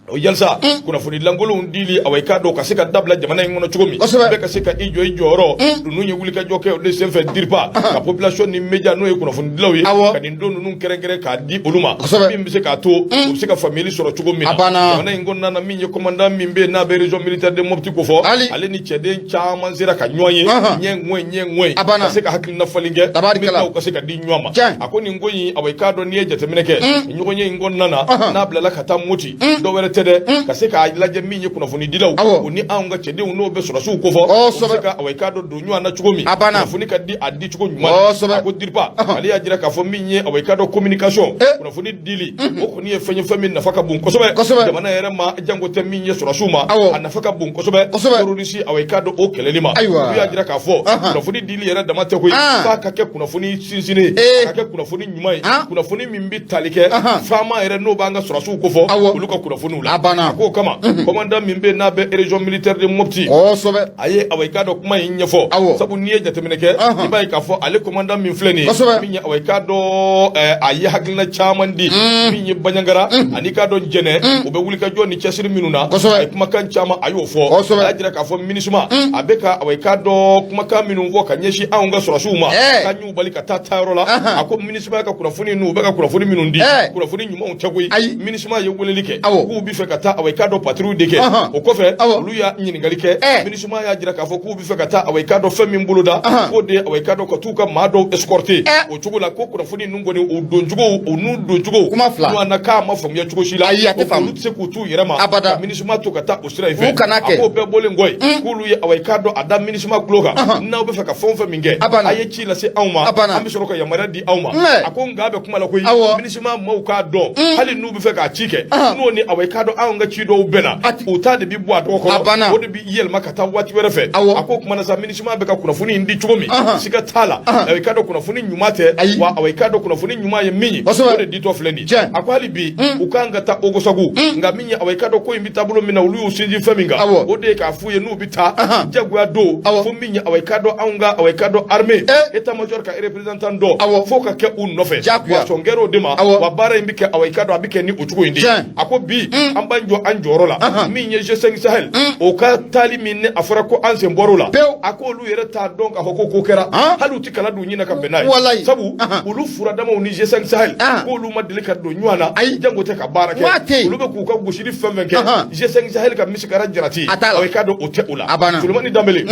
o yalisa kunnafoni lankolonw dili away ka dɔ ka se ka dabila jamana in kɔnɔ cogo min bɛɛ ka se ka I jɔ I jɔyɔrɔ ninnu ye wulikajɔ kɛ o de senfɛ DIRPA ka population ni média n'o ye kunnafoni dilaw ye ka nin don ninnu kɛrɛnkɛrɛn k'a di olu ma min bɛ se k'a to u bɛ se ka faamuyali sɔrɔ cogo min na jamana in kɔnɔna na min ye commandant min bɛ yen n'a bɛ région militaire de Mopti ko fɔ ale ni cɛden caman sera ka ɲɔgɔn ye ɲɛ ŋɔɲ ka se ka hakilina falen kɛ min n'aw ka se ka di ɲɔgɔn ma a ko nin ko in away ka dɔ n'i ye jateminɛ kɛ ɲɔgɔn ye in kɔnɔna na n'a bilala ka taa Moti dɔwɛrɛ tɛ dɛ ka se k'a lajɛ min ye kunnafoni dilaw o ni anw ka cɛdenw n'o bɛ sɔrɔsiw ko fɔ se ka away ka dɔ don ɲɔgɔn na cogo min kunnafoni ka di a di cogo ɲuman a ko DIRPA ale y'a jira k'a fɔ min ye away ka dɔ communication kunnafoni dili o kɔni ye fɛn ye fɛn min nafa ka bon kosɛbɛ jamana yɛrɛ ma jango tɛ min ye sɔrɔsiw ma a nafa ka bon kosɛbɛ terroriste away ka dɔ o kɛlɛli ma u y'a jira k'a fɔ kunnafoni dili yɛrɛ dama tɛ koyi f'a ka kɛ kunnafoni sinsinnen a ka kɛ kunnafoni ɲuman ye kunnafoni min bɛ tali kɛ faama yɛrɛ n'o b'an ka sɔrɔsiw ko fɔ olu ka kunnafoniw la a ko kama commandant min bɛ n'a bɛ région militaire de Mopti a ye away ka dɔ kuma in ɲɛfɔ sabu n'i ye jateminɛ kɛ I b'a ye k'a fɔ ale commandant min filɛ nin ye min ye away ka dɔ a ye hakilina caman di min ye Baɲangara ani ka dɔn Jɛnɛ u bɛ wulikajɔ ni cɛsiri minnu na a ye kumakan caman a y'o fɔ a y'a jira k'a fɔ MINUSMA a bɛ ka away ka dɔ kumakan minnu fɔ ka ɲɛsin anw ka sɔrɔsiw ma ka y'u bali ka taa taayɔrɔ la a ko MINUSMA ka kunnafoni ninnu u bɛ ka kunnafoni minnu di kunnafoni ɲumanw tɛ koyi MINUSMA ye weleli kɛ k'u bɛ fɛ ka taa away ka dɔ patrouille de kɛ o kɔfɛ olu y'a ɲininkali kɛ MINUSMA y'a jira k'a fɔ k'u bɛ fɛ ka taa away ka dɔ fɛn min boloda k'o de away ka dɔ ka t'u ka maa dɔw escorter o cogo la ko kunnafoni ninnu kɔni o don cogo o n'u don cogo n'o na k'a ma faamuya cogo si la olu tɛ se k'u t'u yɛrɛ ma ka MINUSMA to ka taa o sira in fɛ a k'o bɛɛ bɔlen kɔ yen k'olu ye away ka dɔ a da MINUSMA tulo kan n'aw bɛ fɛ ka fɛn o fɛn min kɛ a ye ci lase anw ma an bɛ sɔrɔ ka yamaruya di aw ma a ko nka a bɛ kuma la koyi MINUSMA maaw k'a dɔn hali n'u bɛ fɛ k'a ci kɛ n'o ni away ka do an ga ci do bena o ta de bi bo ato ko o de bi yelma kata wati were fe ako kuma na sa minisma be ka kunafuni indi chomi sika tala aweka do kunafuni nyumate wa aweka do kunafuni nyuma ye minyi o de dito fleni ako hali bi ukanga ta ogosagu nga minyi aweka do ko imbita bulo mina ulu usinji feminga o de ka fuye nu bita jagwa do fo minyi aweka do anga aweka do armée eta major ka representant do fo ka ke un nofe wa songero dema wa bara imbike aweka do abike ni uchugo indi ako bi ambanjo anjoro la minyi G5 Sahel o ka tali minne afara ko anse mborola ako lu yere ta donc ako ko kera halu tikala du nyina ka benai sabu ulu fura dama uni G5 Sahel ko lu madele ka do nywana jango te ka barake ulu be ku ka gushiri femvenke G5 Sahel ka misikara jarati aweka do ote ula Souleymane Dambélé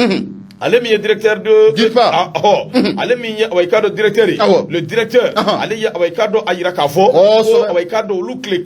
ale mi directeur de ale mi awekado directeur le directeur ale ya awekado ayira kafo awekado lu kle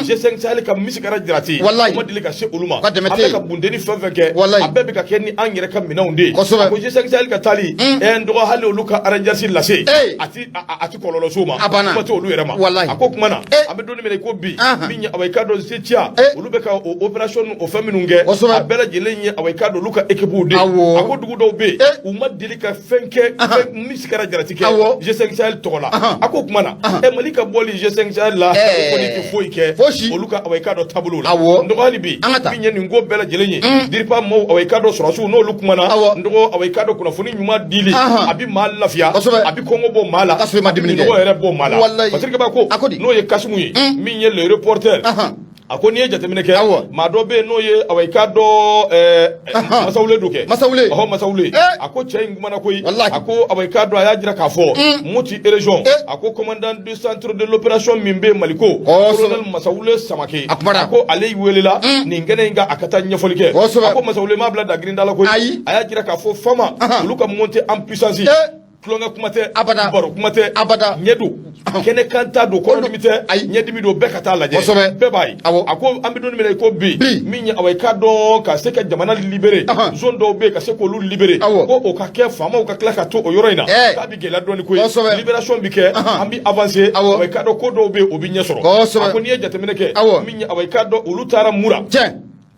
G5 Sahel ka misikara dirati mo dile ka se uluma abe ka bundeni fenfenke abe ka kenni angere ka minawndi ko G5 Sahel ka tali en do hale lu ka arrangersi lase ati kololo suma ko to lu yerama akok mana abe doni mele ko bi mi awekado setia ulu be ka operation o feminunge abela jelenye awekado lu ka ekibu de akodu do be uma delika fenke misikara jaratike G5 Sahel tola ako kumana malika boli G5 Sahel la ko ni foike oluka awekado tabulu la ndo hali bi binye ni ngo bela jelenye diripa mo awekado surasu no lukumana ndo awekado kuna funi nyuma dili abi mal lafia abi kongo bo mala ndo ere bo mala patrika ba ko no ye kasmu yi minye le reporter ako ni jatemine ke ma do be no ye awekado masawle duke masawle ako ngumana koyi ako awekado ayajira kafo muti region ako commandant du centre de l'opération Mimbe Maliko colonel Masawle Samake ako alei welela ningene nga akata nyefolike ako masawle mabla da grindala koyi ayajira kafo fama luka monter en puissance klonga kumate baro kumate nyedu kene kanta do ko limite nyedimi do bekata laje be bay ako ambidon mele ko bi minya aweka do ka seka jamana libéré zone do be ka seko lu libéré ko o ka ke fama o ka klaka to o yoroina ka bi gela do ni ko libération bi ke ambi avancer aweka do ko do be obi nyesoro ako ni jatemene ke minya aweka do ulutara mura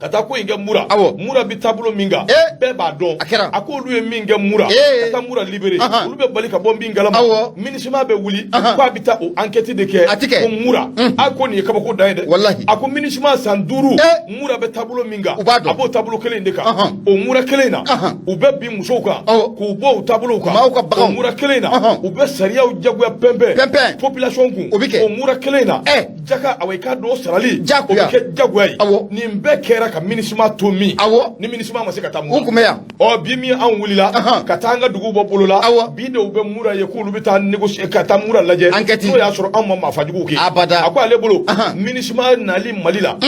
kata ko inga mura bi tabulo minga be ba don ako lu e minga mura kata mura libéré lu be balika bombi ngalama minisima be wuli ko abita o enquête de ke ko mura ako ni kaba ko dayde ako minisima sanduru mura be tabulo minga abo tabulo kele ndeka o mura kele na u be bi musoka ko bo tabulo ka o mura kele na u be sariya u jagwa pembe population ku o mura kele na jaka aweka do sarali o ke jagwa ni mbe kera ka minisima to mi ni minisima ma se kata mu ukumeya o bi mi an wulila katanga dugu bo bolola bi de ube mura ye kulu bita négocier kata mura laje to ya soro an ma fajugu ke ako ale bolo minisima nali malila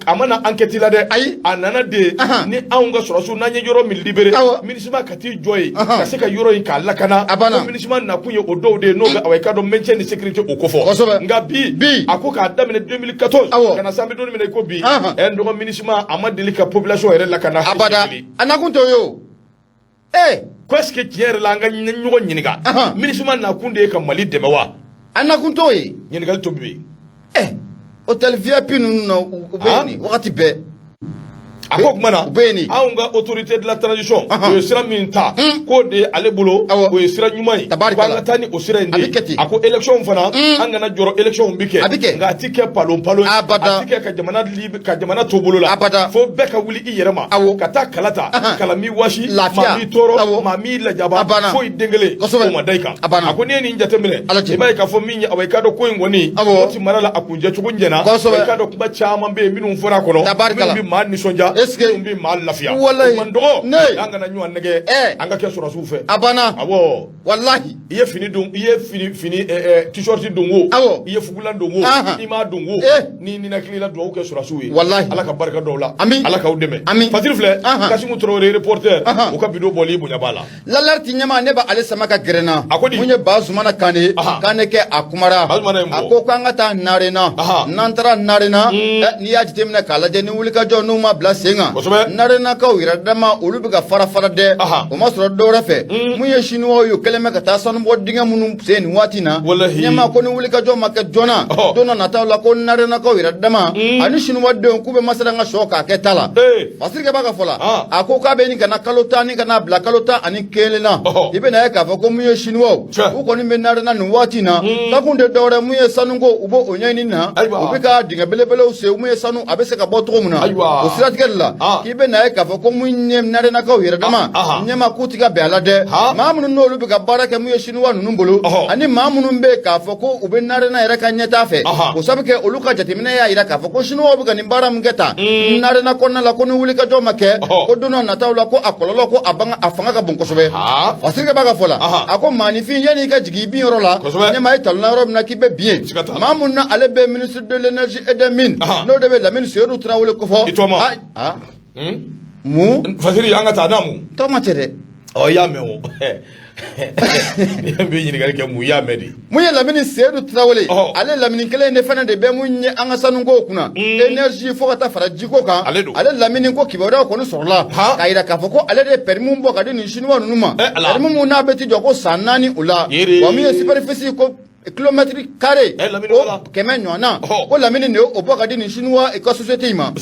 amana enquête la de anana de ni an ga soro su nanye yoro mi libéré minisima kati joy ka se ka yoro yi ka lakana minisima na kunye odo de no ga aweka do maintien de sécurité o kofo nga bi ako ka damene 2014 kana sambe do mi ko bi en do minisima amadilika population ere la kana abada anakunto yo presque tiere la nga nyugo nyiniga minisuma na kunde ka mali demewa anakunto yi nyinigal tobi hotel VIP no ubeni wakati be akok mana aunga autorité de la transition o sira minta ko de alebolo o sira nyumai banga tani o sira ndi ako election fana anga na joro election bike nga tike palo atike ka jamana libe ka jamana tobolo la fo beka wuli i yerema kata kalata kalami washi mami toro mami lajaba fo idengele ko madaika ako ne ni njatemele e bai ka fo minya aweka do ko ngoni o ti marala akunje chugunjena aweka do kuba chama be minu fora kono bi man ni sonja eske mbi mal lafia mandogo anga na nyuan nege anga ke sura sufe abana wallahi iye fini t-shirt dongo iye fugulan dongo ima dongo ni na klila do ke sura suwe wallahi ala ka barka dola ala ka udeme fatir fle kasimu Traoré reporter o ka bido boli bunya bala lalarti nyama neba ale samaka grena munye bazumana kane ke akumara ako kanga ta narena nantara narena ni yajitemna kala je ni wulika jo no ma blase senga narena ka wira dama olu be ka fara fara de o ma soro do refe mun ye chinois yo keleme ka ta sanu bo dinga munum sen watina nyama ko ni wuli ka jo make jona dona nata la ko narena ka wira dama ani chinois de ku be masala nga shoka ke tala fasirke baka fola ako ka be ni kana kalota ni kana bla kalota ani kelela ibe na ka fa ko mun ye chinois u ko ni be narena ni watina ka kunde dore mun ye sanu go ubo onyani na ubi ka dinga belebele o se mun ye sanu abese ka bo to muna o siratigella kibe na ka fa ko munye narena ka wira dama nyama kutika be alade mamunu no lu be ka baraka mu yeshinwa nunu bolo ani mamunu be ka fa ko ube narena ira ka nyeta fe ko sabke oluka jatimina ya ira ka fa ko shinwa be ka ni bara mgeta narena ko na la ko ni wuli ka joma ke ko dono na tawla ko akololo ko abanga afanga ka bonko sobe wasirke baga fola ako manifi yani ka jigi bi rola nyama italna rob na kibe bien mamunu na ale be ministre de l'énergie et des mines no de be la ministre Seydou Traoré ko fo mu fasiri anga ta namu to matere o ya me o yambe yini gari ke mu ya medi mu ye lamini Seydou Traoré ale lamini kele ne fana de be mu nye anga sanu go kuna énergie fo kata fara jiko kan ale lamini ko kibawda ko no sorla kaira ka fo ko ale de permis mbo ka de ni chinois numa permis mu na beti joko sanani ula wa mu ye superficie ko kilomètre carré o keme nyona o lamini ne o boka di ni chinois e ko société ma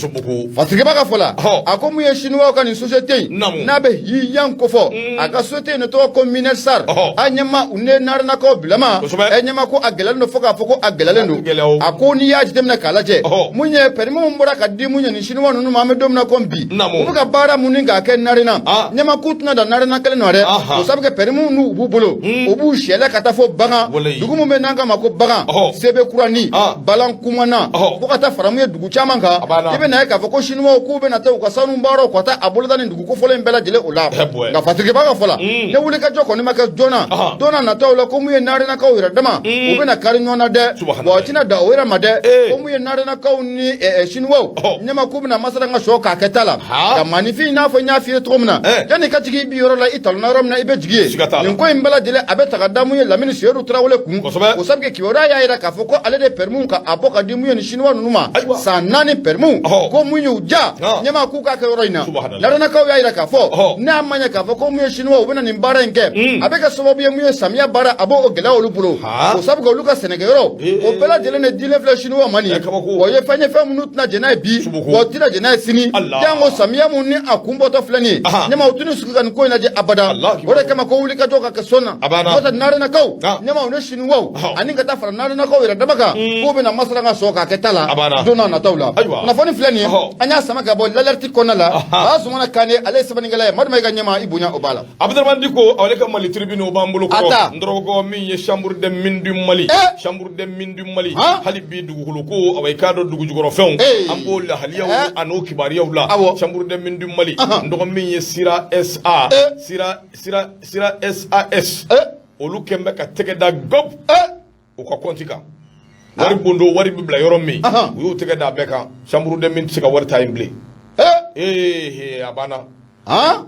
fatike baka fola akomu ye chinois ka ni société na be yiyan ko fo aka société ne to ko minel sar anyama une narna ko bilama anyama ko agelal no foka foko agelal no akoni ya jitemna kalaje munye perimo mbora ka di munye ni chinois no ma me domna ko bi o ka bara muninga ke narina nyama kutna da narna kale no re o sabke perimo nu bu bolo o bu shela kata fo banga dugumu me nanga mako baga sebe kurani balan kumana ko kata faramu ye dugu chaman ka ibe na ka foko chinois ko be na ta ko sanu mbaro ko ta abulda ni dugu ko fole mbela jele ola nga fatike baga fola ne wuli ka joko ni maka jona dona na ta ola ko mu ye nare na ka wira dama o be na kari nyona de bo tina da wira made ko mu ye nare na ka ni chinois nyama ko na masala nga shoka ketala ka manifi na fo nya fi to muna yani ka tigi bi yoro la ital na rom na ibe jigi ni ko mbela jele abe ta damu ye lamini Seydou Traoré ku sabke kiwara ya ira ka foko ale de permis ka aboka di muye ni chinois numa sanani permis ko munyu ja nyama ku ka roina narana ka ya ira ka fo na manya ka foko muye chinois ubena ni mbara nke abeka sababu ye muye samia bara abo ogela olupulo ko sabke oluka senegero o bela jele ne dile fle chinois mani o ye fanye fe munut na jena bi o tira jena sini yango samia munni akumbo to flani nyama utuni suka ni ko ina je abada ore kama ko ulika joka ka sona wata narana ka nyama une chinois aninga ta fara narana ka wira dabaka ko be na masala nga soka ketala dona na tawla na foni flani anya sama ka bo lalerti konala asumana kane ale sabani ngala madma ga nyama ibunya obala abdurrahman diko awle ka mali tribune o bambulu ko ndrogo min ye chambre de mindu mali chambre de mindu mali hali bi dugu ko away kado dugu jugoro few ambo la haliya ano kibariya la chambre de mindu mali ndogo min ye sira sa sira sas olu kembe ka tege da gob o ka kontika wari bondo wari bibla yorom mi yo tege da beka chambre de min sika wari time ble abana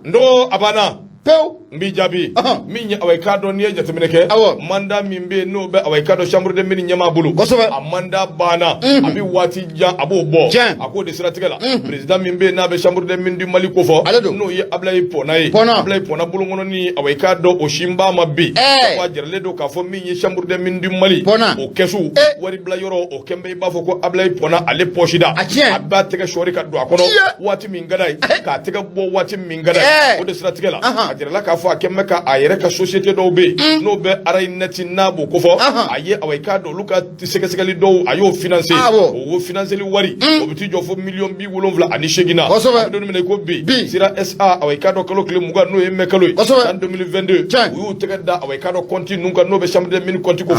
ndo abana pew mbi jabi min away kado ni jatemene ke manda min be no be away kado chambre de min nyama bulu amanda bana abi wati ja abo bo ako de siratigala president min be na be chambre de min du mali ko fo no ye ablay pona bulu ngono ni away kado o shimba mabbi wa jerle do ka fo min ye chambre de min du mali o kesu wari bla yoro o kembe ba fo ko ablay pona ale pochida abba tege shori ka do akono wati min gadai ka tege bo wati min gadai o de siratigala ajirala ka fo akemme ka ayere ka société do be no be aray neti nabo ko fo aye away ka do luka segali do ayo financer o financer li wari o biti jo fo million bi wolonvla ani shegina do mi ko bi sira sa away ka do kalo kle muga no emme kalo en 2022 yu tegada away ka do konti nunka no be chambre de min konti ko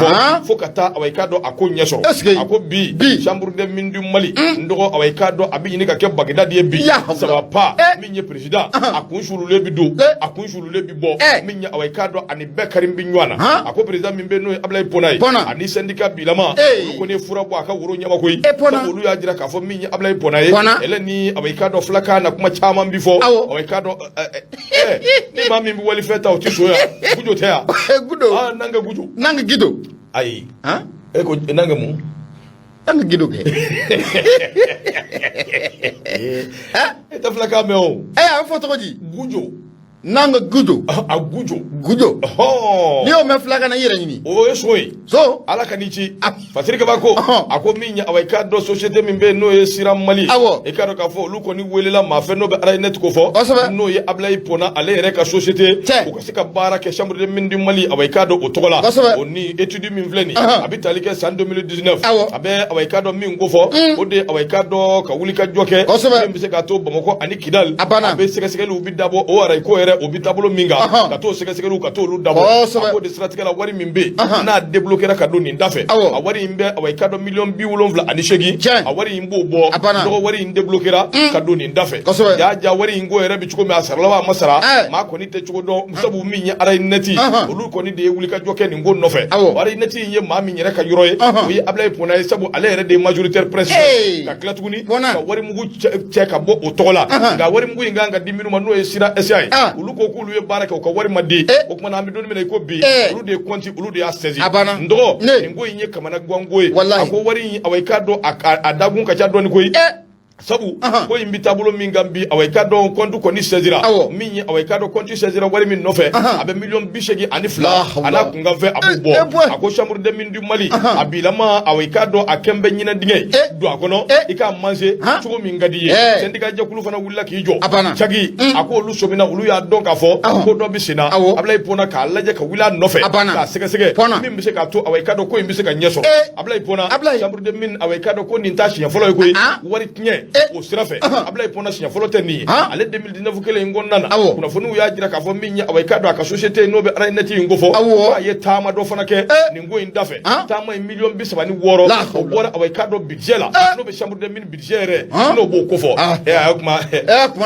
fo kata away ka do ako nyeso ako bi chambre de min du mali ndo away ka do abi ni ka ke bagdad ye bi ça va pas minye président akun shuru le bi do akun shuru le bi bo minya away kado ani bekarim bi nywana ako president min be no ablay ponay ani syndicat bilama ko ne fura bo aka wuro nyama koy olu ya jira ka fo minya ablay ponay ele ni away kado flaka na kuma chama bi fo away kado ni mami bi wali feta o ti so ya gujo te ya gudo nanga gujo nanga gido ai ko nanga mu Ang gido ke. Eta flaka me o. A foto ko di. Gujo. Nanga gujo. A gujo. Gujo. Oh. Ni o me flaka na yere ni. O esoy. So, ala kanichi. Fasirika bako. Ako minya awai do société min be no e siram mali. E kado ka fo lu ko ni welela ma fe no be ara net ko fo. No ye ablay pona ale re ka société. Ko kasika bara ke chambre de min du mali awai do o togola. Oni étude min vleni. Abitali ke san 2019. Abe awai do min go fo. O de awai do ka wuli ka joke. Min se ka to bamako ani kidal. Abe sega sega lu bi dabo o ara ko ere obi tablo minga ka to sega sega lu ka to lu dabo ko de stratégie la wari mimbe na débloquer la kado ni ndafe a wari imbe awai kado million bi wolonvla ani shegi a wari imbo bo do wari inde bloquera kado ni ndafe ja wari ingo ere bi chuko me asarlawa masara ma ko ni te chuko do musabu minya ara neti olu ko ni de wuli ka joke ni ngo nofe wari neti ye ma minya ka yoroye wi ablay pona sabu ale ere de majoritaire presse ka klatuguni ka wari mugu cheka bo o tola ga wari mugu inganga diminu manu e sira SI ulu ko kulu ye baraka ko wari madde o kuma na mi don me ko bi ulu de konti ulu de assezi ndo ngo inye kamana gwangoe ako wari awai kado adagun ka cha don ko sabu ko imbi tabulo min gambi awai kado kontu ko ni sezira min awai kado kontu sezira wari min nofe abe million bishegi ani fla ana kunga fe abubo ako chambre de min du mali abilama awai kado akembe nyina dinge do akono ika manje chugo min gadiye sendika jakulu fana wulla ki jo chagi ako lu somina ulu ya don ka fo ko do bisina ablay pona ka laje ka wula nofe ka sege sege min bise ka to awai kado ko imbi se ka nyeso ablay pona chambre de min awai kado ko nintashi ya folo ko wari tnye o sirafe ablay pona sinya folo teni ale 2019 kele ngonnana kuna fonu ya jira ka fo minya awai kado aka société no be ara neti ngofo wa ye tama do fana ke ni ngo indafe tama million bisaba ni woro o bora awai kado budget la no be chambre de min budget re no bo kofo kuma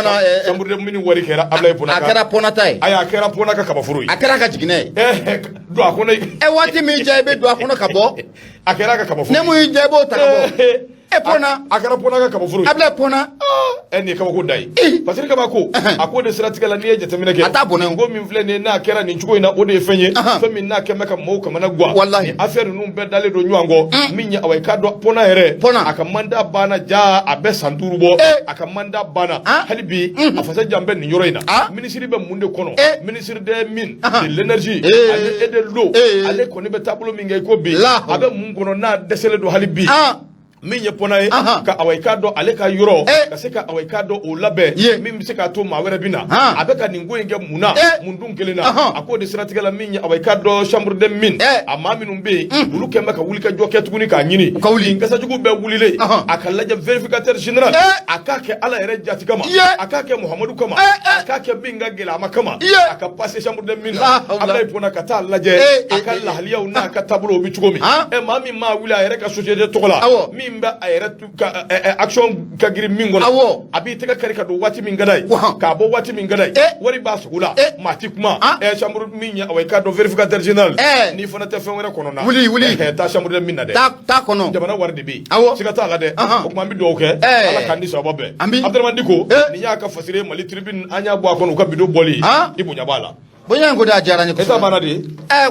na chambre de min wari kera ablay pona ka akara pona tai aya akara pona ka kaba furu akara ka jigine do akona wati mi jebe do akona kabo akara ka kaba furu ne mu jebo takabo pona akara pona ka kaba furu ablay pona eni kaba ko dai parce que kaba ko akode stratégie la ni je tamina ke atabone ngo min vle ne na kera ni chugo ina ode fenye femi na kema ka mo kama na gwa wallahi affaire nu be dale do nywango minya awai kado pona here akamanda bana ja abe santuru bo akamanda bana halibi afasa jambe ni yoro ina ministre be munde kono ministre de mine de l'énergie et de l'eau ale koni be tablo mi ngay ko bi abe mun kono na desele do halibi min ye pona ye ka awai kado ale ka yoro ka se ka awai kado o labe min se ka to ma were bina abe ka ningo nge muna mundun kelena akode stratégie la min ye awai kado chambre de mine ama minum be bulu kemba ka wuli ka joke tuguni ka nyini ka wuli ngasa jugu be wulile akalla ja vérificateur général akake ala ere jati kama akake muhammadu kama akake binga gela makama aka passer chambre de mine abla pona ka ta laje akalla haliya una ka tabulo bi chugomi mami ma wuli ere ka société tokola mimba ayera ka action ka giri mingo abi tega kari ka do wati min gadai ka bo wati min gadai wari ba sugula mati kuma chambre minya awai ka do vérificateur général ni fona te fenwere kono na wuli ta chambre de minna de ta kono jamana warde bi siga ta la de o kuma mi do ke ala kandi so babe abdurrahman diko ni ya ka fasire mali tribune anya bo akono ka bido boli ibu nyabala bonya ngoda jarani ko esa bana de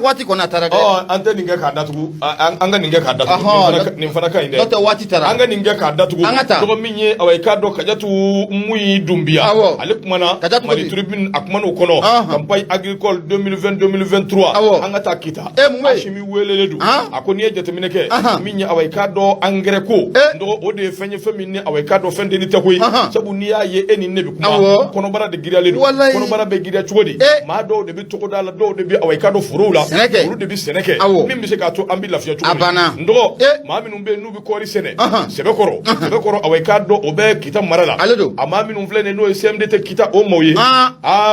wati kona tara de ante ninge ka datugu anga ninge ka datugu ni fana ka inde doto wati tara anga ninge ka datugu to minye awai ka do kajatu muy dumbia ale kumana mali tribune akumana kono campagne agricole 2020-2023 anga ta kita ashimi welele du akoni e jetemine ke minye awai ka do engrais ko ndo ode fenye femini awai ka do fende ni takoy sabu ni ya ye eni nebi kuma kono bara de giria ledu kono bara be giria chwodi ma do de bi toko dala do de bi awai kado furula ulu de bi seneke min bi se ka to ambi lafiya chuko ndo ma minum be nubi kori sene sebe koro awai kado obe kita marala ama minum vlene no SMDT kita o moye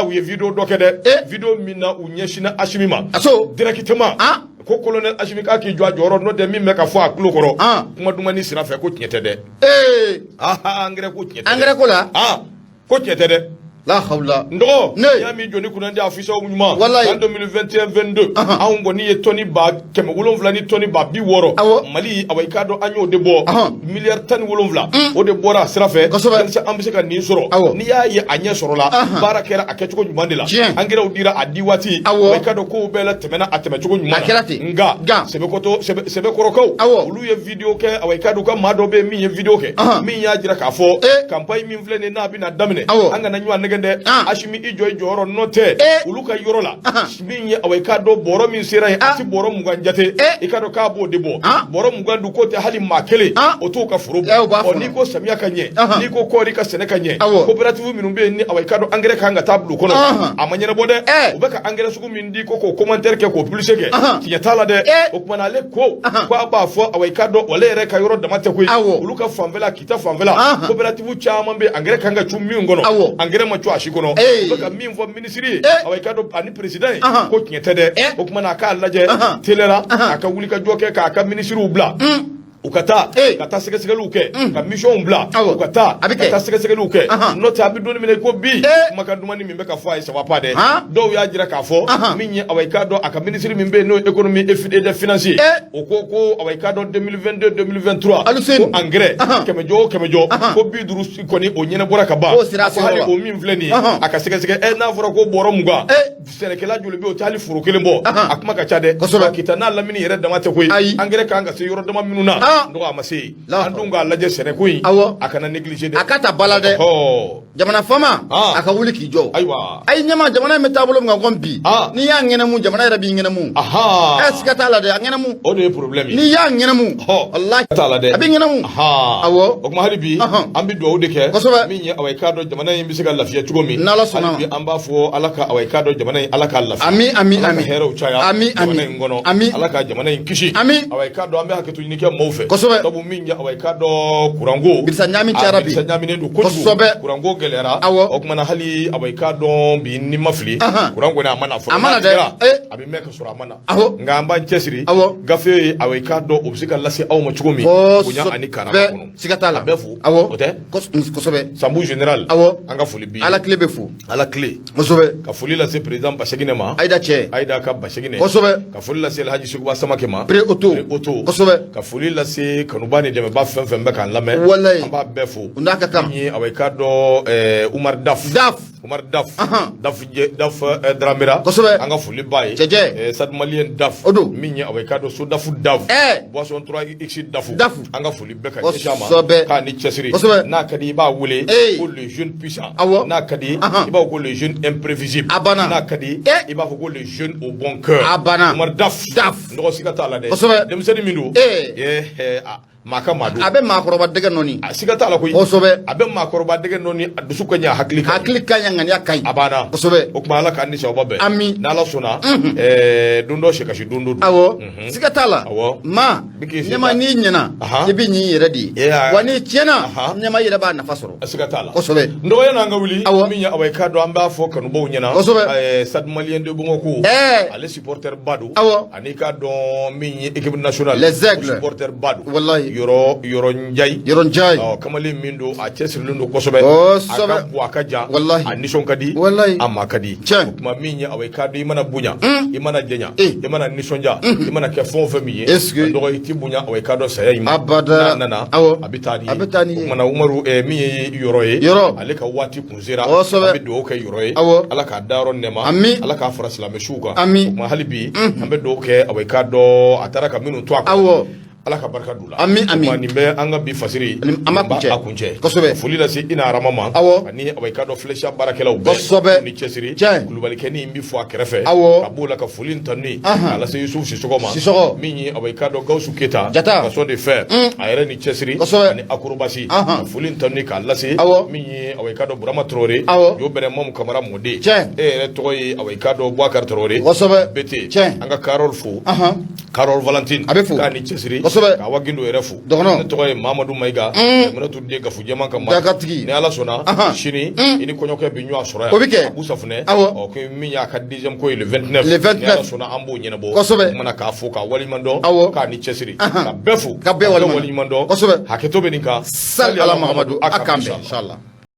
wi video dokede video mina unyeshina ashimima directement ko colonel ashimika ki jwa joro no de min meka fo aklo koro kuma duma ni sira fe ko tiete de engrais ko tiete engrais ko la ko tiete de la hawla ndo ya mi joni kunandi afisa nyuma en 2021-22 an goni ye toni ba keme wolonvla ni toni ba bi woro mali away kado anyo de bo milliard tan wolonvla o de bora sirafe ci ambise ka ni soro ni ya ye anya soro la barakera akechuko nyumandela angera udira adiwati away kado ko bela temena ateme chuko nyumandela nga sebe koroko ulu ye video ke away kado ka mado be mi ye video ke mi ya jira ka fo campagne mi vle ne na bi na damine anga na nywa negende ashimi ijo ro note uluka yorola min ye away kado boro min sera ati boro muganjate ikado ka bo debo boro mugandu kote hali makele oto ka furu oniko samia kanye niko kori ka sene kanye cooperative minum be ni away kado engrais ka nga tablu kono amanyere bode ubeka engrais sugu min di ko commentaire ke ko publicité ke kinya tala de okmana le ko ba fo away kado wala re ka yoro da mate ko uluka famvela kita famvela cooperative chama be engrais ka nga chumi ngono engrais ma chwa shikono ubeka min fo ministry away kado ani president ko kinya tede okmana ka laje telera aka wulika joke ka aka ministry ubla ukata kata sekesegelu ke ka mission bla ukata kata sekesegelu ke nota abidoni mine ko bi makaduma ni mimbe ka fo ayisa wapade do ya jira ka fo minye awaykado aka ministry mimbe no economy et de financier okoko awaykado 2022-2023 ko engrais kemejo ko bi duru ko ni onyene bora ka ba ko hali o min vleni aka sekesege na foro ko boro muga senekela jule bi o tali furo kelembo akuma ka chade kitana lamini yere damate ko engrais ka anga se yoro dama minuna ndo amasi andunga laje sene kuin akana négliger de akata balade jamana fama aka wuli ki jo aywa ay nyama jamana metabolo nga gombi ni ya ngene mu jamana rabi ngene mu eska tala de ngene mu o de problème ni ya ngene mu wallahi tala de abi ngene mu awo okma halibi ambi do de ke min ya away kado jamana yimbi sigal lafiya tugomi halibi amba fo alaka away kado jamana alaka lafiya ami hero chaya jamana ngono alaka jamana kishi away kado ambe haketu ni ke mawfe tabu min ya away kado kurango bisa nyami charabi bisa nyami ne do ko kurango gelera okmana hali away kado bi ni mafli kurango na amana de abi meka sura amana ngamba chesiri gafe away kado obsika lasi aw ma chugumi kunya ani karama kono sikatala befu ote kosobe sambu general anga fuli bi ala clé befu ala clé kosobe ka fuli la se president bashegine ma aida ka bashegine kosobe ka fuli la se alhaji sukuba samake ma pre auto kosobe ka fuli la se kanubani de ba fenfen be kan lame amba befu undaka kam ni away kado Umar Daf Dramira anga fuli baye sad malien Daf minye away kado so Daf boisson 3x Daf anga fuli beka chama ka ni chesiri na kadi ba wule pour les jeunes puissants na kadi iba ko les jeunes imprévisibles na kadi iba ko les jeunes au bon cœur Umar Daf ndo sikata la de dem sedi mindu maka madu abe makoroba dege noni sigata la koy osobe abe makoroba dege noni dusu ko nya hakli kanya ngani akay abana osobe okuma ala kan ni sababe ami na la sona dundo shekashi dundo awo sigata la ma nyama ni nyena ibi nyi yeredi wani tiena nyama yere ba na fasoro sigata la osobe ndo yana nga wuli minya away kado amba fo kanu bo nyena sad malien de bongo ko ale supporter badu anika don minyi équipe nationale les supporter badu wallahi yoro njay kamali mindo a chesirlundo kosobe aka wakaja wallahi anishon kadi amma kadi kuma minya away kadi imana bunya imana jenya imana nishonja imana ke fon famiye ndo iti bunya away kado saya abada nana abitani kuma umaru miye yoro aleka wati kunzira abido ke yoroye alaka daro nema alaka farasla meshuka kuma halibi ambedo ke away kado ataraka minu twako ala ka barka dula ni be anga bi fasiri akunche fuli la si ina ramama ani away kado flesha barakelaw be ni chesiri kulubali keni mbi fo akrefe kabula ka fuli ntani ala se yusuf sisogoma minyi away kado gausu keta ka so de fer ayre ni chesiri ani akurubasi fuli ntani ka ala se minyi away kado burama trore yo bere mom kamara mode re toy away kado bwakar trore bete anga Carol Valentine ka ni chesiri ka wagindo erefu ne to e Mamadou Maiga mena to de gafu jama kam ne ala sona shini ini konyoke binyo asura ya Abu Safune o ko minya ka 10e ko le 29 ne ala sona ambo nyene bo mana ka fo ka wali mando ka ni chesiri ka befu ka be wali mando haketo beninka sal ala Mamadou akambe inshallah